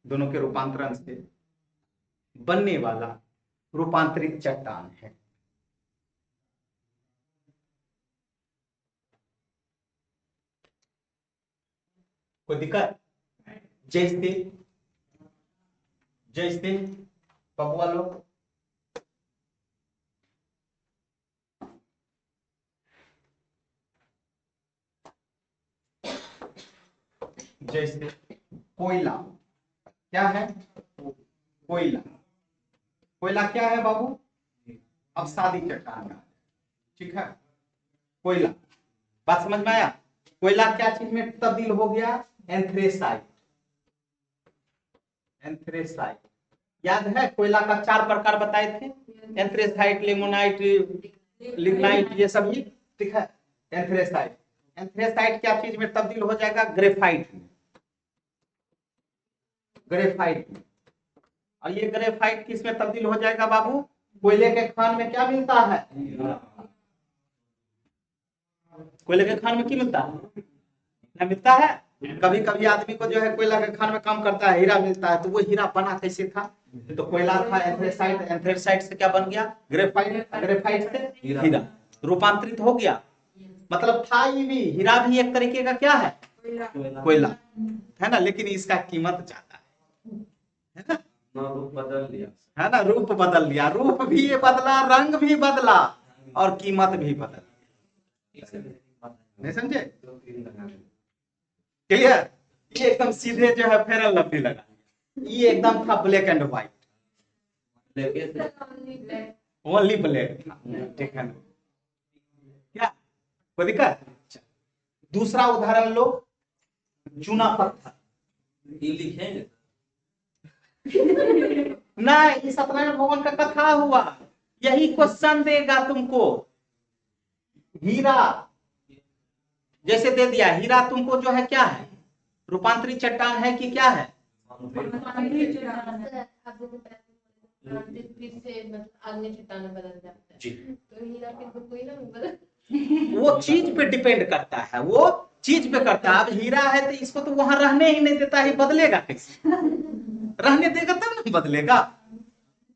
दोनों के रूपांतरण से बनने वाला रूपांतरित चट्टान है। कोई दिक्कत? जैसे जैसे बबुआ लोग जैसे कोयला, क्या है? कोयला। कोयला क्या है बाबू? अवसादी चट्टान, ठीक है। कोयला, बात समझ में आया? कोयला क्या चीज में तब्दील हो गया? एंथ्रेसाइट, एंथ्रेसाइट, याद है कोयला का 4 प्रकार बताए थे, एंथ्रेसाइट, लिमोनाइट, लिग्नाइट, ये सभी, ठीक है। एंथ्रेसाइट, एंथ्रेसाइट क्या चीज में तब्दील हो जाएगा? ग्रेफाइट में, ग्रेफाइट में। और ये ग्रेफाइट किस में तब्दील हो जाएगा बाबू? कोयले के खान में क्या मिलता है? कोयले के खान में क्या मिलता है? क्या मिलता है? कभी कभी आदमी को जो है कोयला के खान में काम करता है, हीरा मिलता है। तो वो हीरा बना कैसे था? तो कोयला था, एंथ्रेसाइट, एंथ्रेसाइट से क्या बन गया? ग्रेफाइट, ग्रेफाइट से हीरा रूपांतरित हो गया। मतलब था ये भी, हीरा भी एक तरीके का क्या है? कोयला है ना। लेकिन इसका कीमत ज्यादा है ना, रूप बदल लिया, है ना, रूप बदल लिया। रूप भी बदला, रंग भी बदला और कीमत भी बदल, नहीं समझे? क्लियर? ये एकदम सीधे जो है फेयर एंड लवली लगा, ये एकदम था black and white, only black, ठीक है ना? क्या कोई दिक्कत? दूसरा उदाहरण लो, चूना पत्थर। लिखेंगे नहीं, सत्यनारायण भगवान का कथा हुआ, यही क्वेश्चन देगा तुमको। हीरा जैसे दे दिया, हीरा तुमको जो है क्या है? रूपांतरित चट्टान है कि क्या है? जी, तो हीरा के कोई ना बदल, वो चीज पे डिपेंड करता है, वो चीज पे करता है। अब हीरा है तो इसको तो वहां रहने ही नहीं देता है, बदलेगा कैसे? रहने देगा तब ना बदलेगा,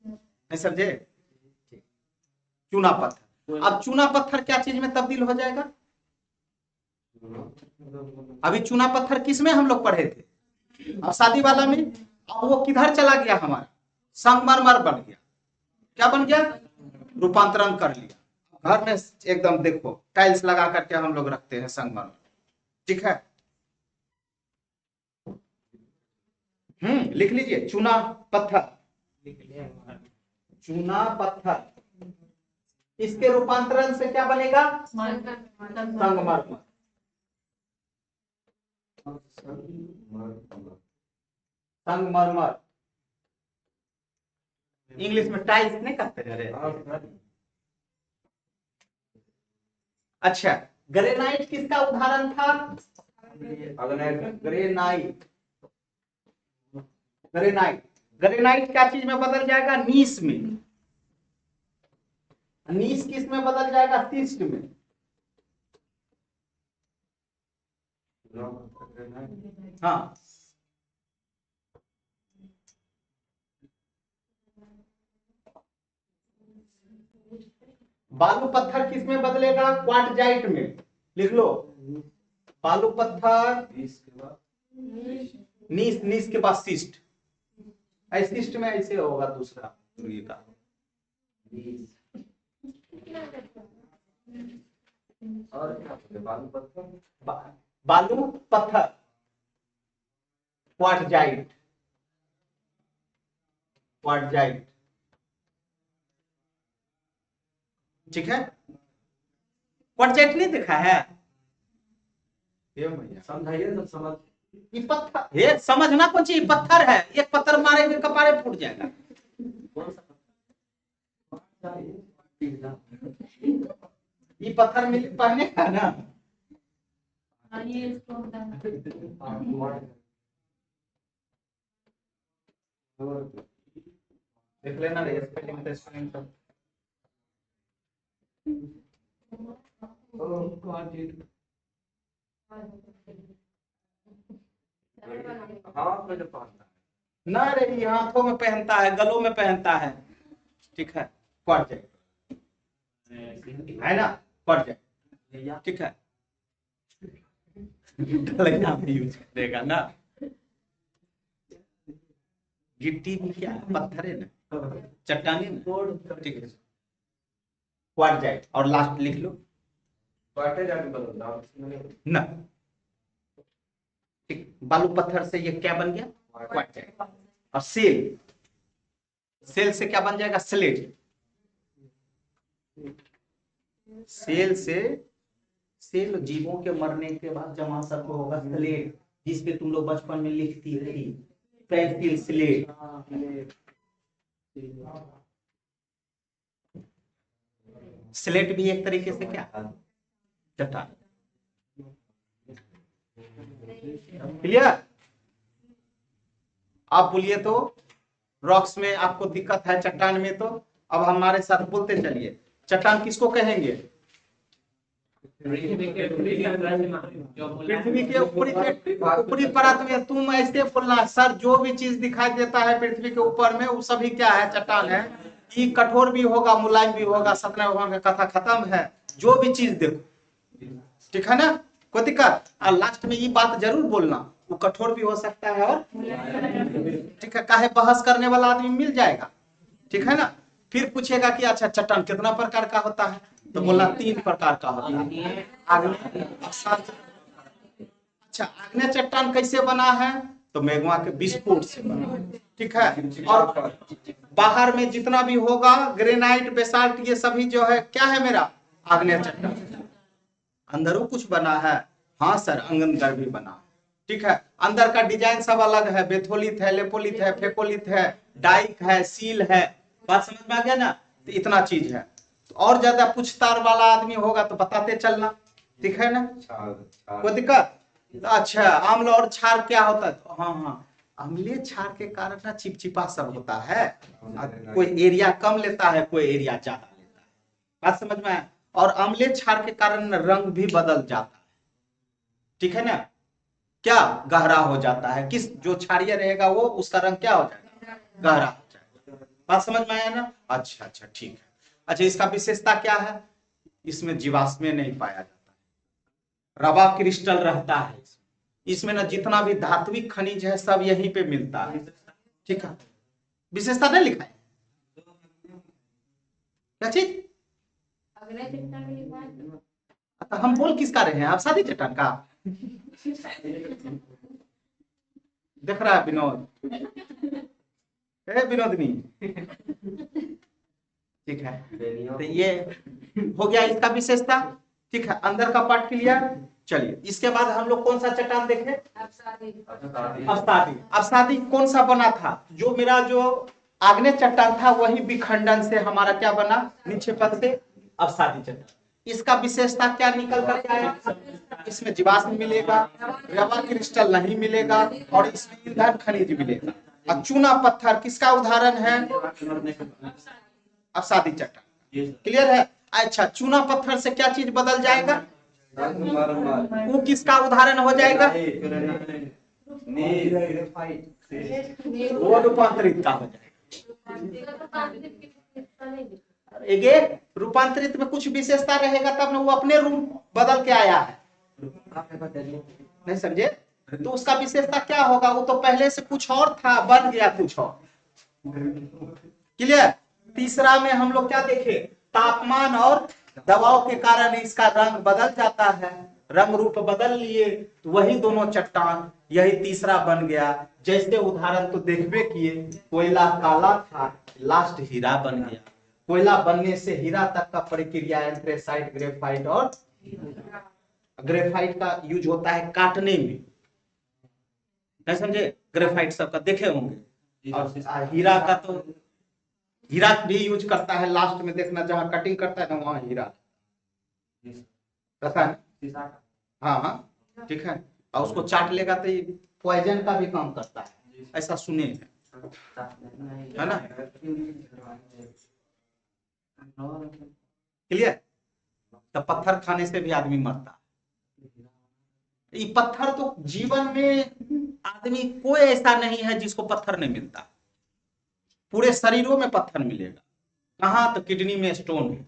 नहीं समझे? चूना पत्थर, अब चूना पत्थर क्या चीज में तब्दील हो जाएगा? अभी चूना पत्थर किस में हम लोग पढ़े थे? अब शादी वाला में। अब वो किधर चला गया? हमारा संगमरमर बन गया। क्या बन गया? रूपांतरण कर लिया। घर में एकदम देखो टाइल्स लगा करके हम लोग रखते हैं संगमरमर, ठीक है। लिख लीजिए, चूना पत्थर, चूना पत्थर, इसके रूपांतरण से क्या बनेगा? संगमरमर। संगमरमर इंग्लिश में टाइल्स नहीं कहते हैं। अच्छा, ग्रेनाइट किसका उदाहरण था? ग्रेनाइट, ग्रेनाइट, ग्रेनाइट क्या चीज में बदल जाएगा? नीस में। नीस किस में बदल जाएगा? शिस्ट में। हाँ, बालू पत्थर किस में बदलेगा? क्वार्टजाइट में। लिख लो, बालू पत्थर नीस, नीस के बाद शिस्ट, शिस्ट में ऐसे होगा दूसरा का। और बालू पत्थर, बालू पत्थर क्वार्टजाइट, क्वार्टजाइट, ठीक है। क्वार्टजाइट नहीं देखा है? समझाइए तो समझ। ये पत्थर, ये समझना कौन चीज? पत्थर है, एक पत्थर मारेंगे कपारे फूट जाएगा। कौन सा ये पत्थर मिल पहने का ना। ये इसको होता है। देख लेना रे स्पेलिंग टेस्ट स्पेलिंग सब। हाथ में जो पहनता है ना रे, ये हाथों में पहनता है, गलों में पहनता है, ठीक है। क्वार्टजाइट है ना, क्वार्टजाइट, ठीक है। ढलैया में यूज करेगा ना। गिट्टी भी क्या है? पत्थर है ना, चट्टानी ना, ठीक है। क्वार्टजाइट, और लास्ट लिख लो काटे जाके बदलता ना, ठीक। बालू पत्थर से ये क्या बन गया? क्वार्टजाइट। और सेल, सेल से क्या बन जाएगा? स्लेट। सेल से, सेल जीवों के मरने के बाद जमा सब होगा स्लेट, जिसपे तुम लोग बचपन में लिखती थी पेंसिल स्लेट, स्लेट भी एक तरीके से क्या चट्टान। क्लियर। आप बोलिए तो रॉक्स में आपको दिक्कत है, चट्टान में तो अब हमारे साथ बोलते चलिए, चट्टान किसको कहेंगे? पृथ्वी के ऊपरी परत में। तुम ऐसे बोलना सर जो भी चीज दिखाई देता है पृथ्वी के ऊपर में वो सभी क्या है? चट्टान है। ये कठोर भी होगा, मुलायम भी होगा, सत्यनारायण भगवान का कथा खत्म है। जो भी चीज देखो, ठीक है ना, कोई दिक्कत? और लास्ट में ये बात जरूर बोलना, वो कठोर भी हो सकता है और ठीक है, काहे बहस करने वाला आदमी मिल जाएगा, ठीक है ना। फिर पूछेगा कि अच्छा चट्टान कितना प्रकार का होता है, तो बोलना 3 प्रकार का होता है। आग्नेय, अच्छा आग्नेय चट्टान कैसे बना है? तो मैग्मा के विस्फोट से बना है, ठीक है। और बाहर में जितना भी होगा ग्रेनाइट, बेसाल्ट, ये सभी जो है क्या है मेरा? आग्नेय चट्टान। अंदर कुछ बना है? हाँ सर, अंदर भी बना है, ठीक है। अंदर का डिजाइन सब अलग है, बेथोलिथ है, लेपोलिथ है, फेकोलिथ है, डाइक है, सील है। बात समझ में आ गया ना? तो इतना चीज है। तो और ज्यादा पूछताछ वाला आदमी होगा तो बताते चलना, ठीक है ना, कोई दिक्कत? तो अच्छा अम्ल और क्षार क्या होता है? तो हाँ, अम्लीय क्षार के कारण ना चिपचिपा सब होता है। कोई एरिया कम लेता है, कोई एरिया ज्यादा लेता है। बात समझ में आया? और अम्लीय क्षार के कारण रंग भी बदल जाता है, ठीक है ना, क्या गहरा हो जाता है। किस जो क्षारीय रहेगा वो उसका रंग क्या हो जाएगा? गहरा हो जाएगा। बात समझ में आया ना? अच्छा ठीक है। अच्छा इसका विशेषता क्या है? इसमें जीवाश्म नहीं पाया जाता है, रवा क्रिस्टल रहता है इसमें ना, जितना भी धात्विक खनिज है सब यहीं पे मिलता है, ठीक है। विशेषता नहीं लिखा है क्या चीज? तो हम बोल किसका रहे हैं? आप शादी चट्टान का देख रहा है विनोद? विनोदनी, ठीक है। तो ये हो गया इसका विशेषता, ठीक है। अंदर का पार्ट क्लियर। चलिए इसके बाद हम लोग कौन सा चट्टान देखें? अवसादी कौन सा बना था? जो मेरा जो आग्नेय चट्टान था वही विखंडन से हमारा क्या बना? निक्षेपण से अवसादी चट्टान। इसका विशेषता क्या निकल कर आएगा? इसमें जीवाश्म मिलेगा, रवा क्रिस्टल नहीं मिलेगा, और इसमें ईंधन खनिज मिलेगा। और चूना पत्थर किसका उदाहरण है? अवसादी चट्टान। क्लियर है? अच्छा चूना पत्थर से क्या चीज बदल जाएगा? वो किसका उदाहरण हो जाएगा? वो रूपांतरित का हो जाएगा। एक रूपांतरित में कुछ विशेषता रहेगा तब ना वो अपने रूप बदल के आया है, नहीं समझे? तो उसका विशेषता क्या होगा? वो तो पहले से कुछ और था, बन गया कुछ और। क्लियर? तीसरा में हम लोग क्या देखे? तापमान और दबाव के कारण इसका रंग बदल जाता है, रंग रूप बदल लिए, तो वही दोनों चट्टान यही तीसरा बन गया। जैसे उदाहरण तो देखबे किए, कोयला काला था, लास्ट हीरा बन गया। कोयला बनने से हीरा तक का प्रक्रिया एंथ्रेसाइट, ग्रेफाइट, और ग्रेफाइट का यूज होता है काटने में, नहीं समझे? ग्रेफाइट सबका देखे होंगे। और हीरा का तो हीरा भी यूज करता है, लास्ट में देखना जहां कटिंग करता है ना वहां हीरा रहता है। हाँ ठीक है। और उसको चाट लेगा तो पॉइजन का भी काम करता है, ऐसा सुने है ना? क्लियर? तो पत्थर खाने से भी आदमी मरता है। ये पत्थर तो जीवन में आदमी कोई ऐसा नहीं है जिसको पत्थर नहीं मिलता, पूरे शरीरों में पत्थर मिलेगा। कहाँ? तो किडनी में स्टोन है,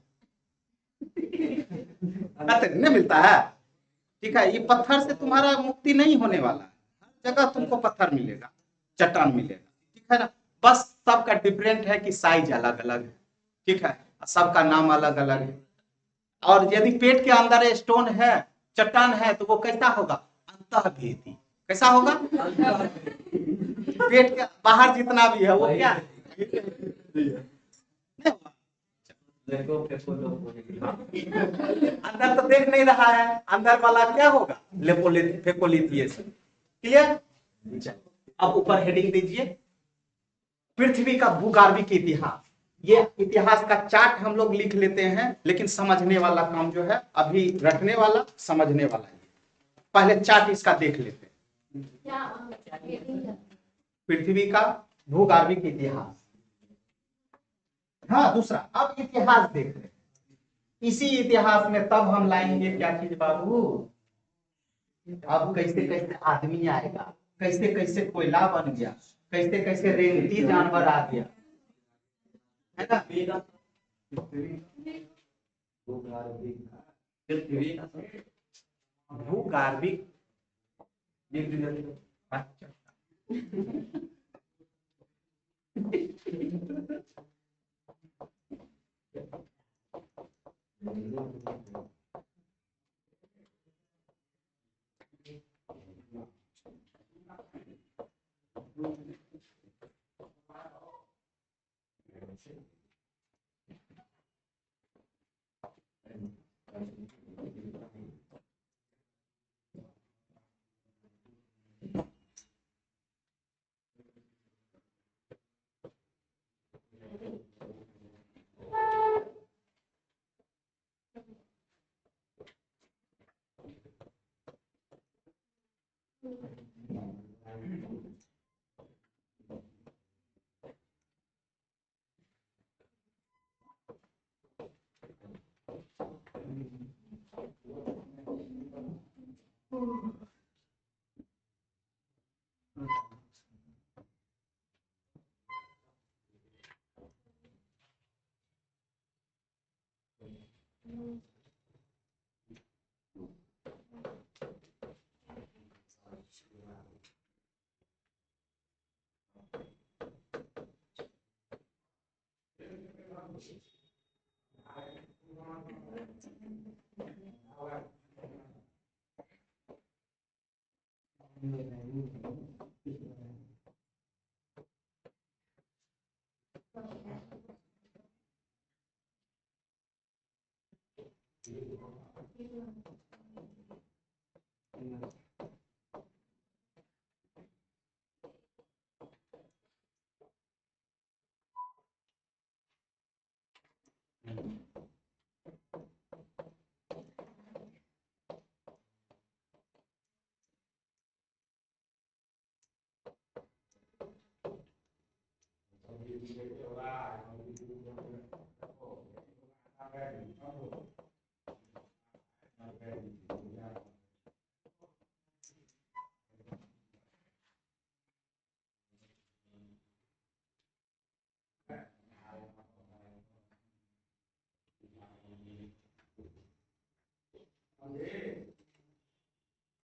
नहीं मिलता है, ठीक है। ये पत्थर से तुम्हारा मुक्ति नहीं होने वाला है, हर जगह तुमको पत्थर मिलेगा, चट्टान मिलेगा, ठीक है ना। बस सबका डिफरेंट है कि साइज अलग अलग है, ठीक है, सबका नाम अलग अलग है। और यदि पेट के अंदर स्टोन है, चट्टान है, तो वो कैसा होगा? अंतःभेदी। कैसा होगा? पेट के बाहर जितना भी है वो क्या है? अंदर तो देख नहीं रहा है, अंदर वाला क्या होगा? लेपोलिथ, फेकोलिथ, ये सब। क्लियर? अब ऊपर हेडिंग दीजिए, पृथ्वी का भूगार्भिक इतिहास, ये इतिहास का चार्ट हम लोग लिख लेते हैं, लेकिन समझने वाला काम जो है अभी रटने वाला समझने वाला है। पहले चार्ट इसका देख लेते हैं। पृथ्वी का भूगार्भिक इतिहास। हाँ दूसरा, अब इतिहास देख रहे हैं। इसी इतिहास में तब हम लाएंगे क्या चीज बाबू, अब कैसे कैसे आदमी आएगा, कैसे कैसे कोयला बन गया, कैसे कैसे रेंगती जानवर आ गया, है ना। भूगार्भिक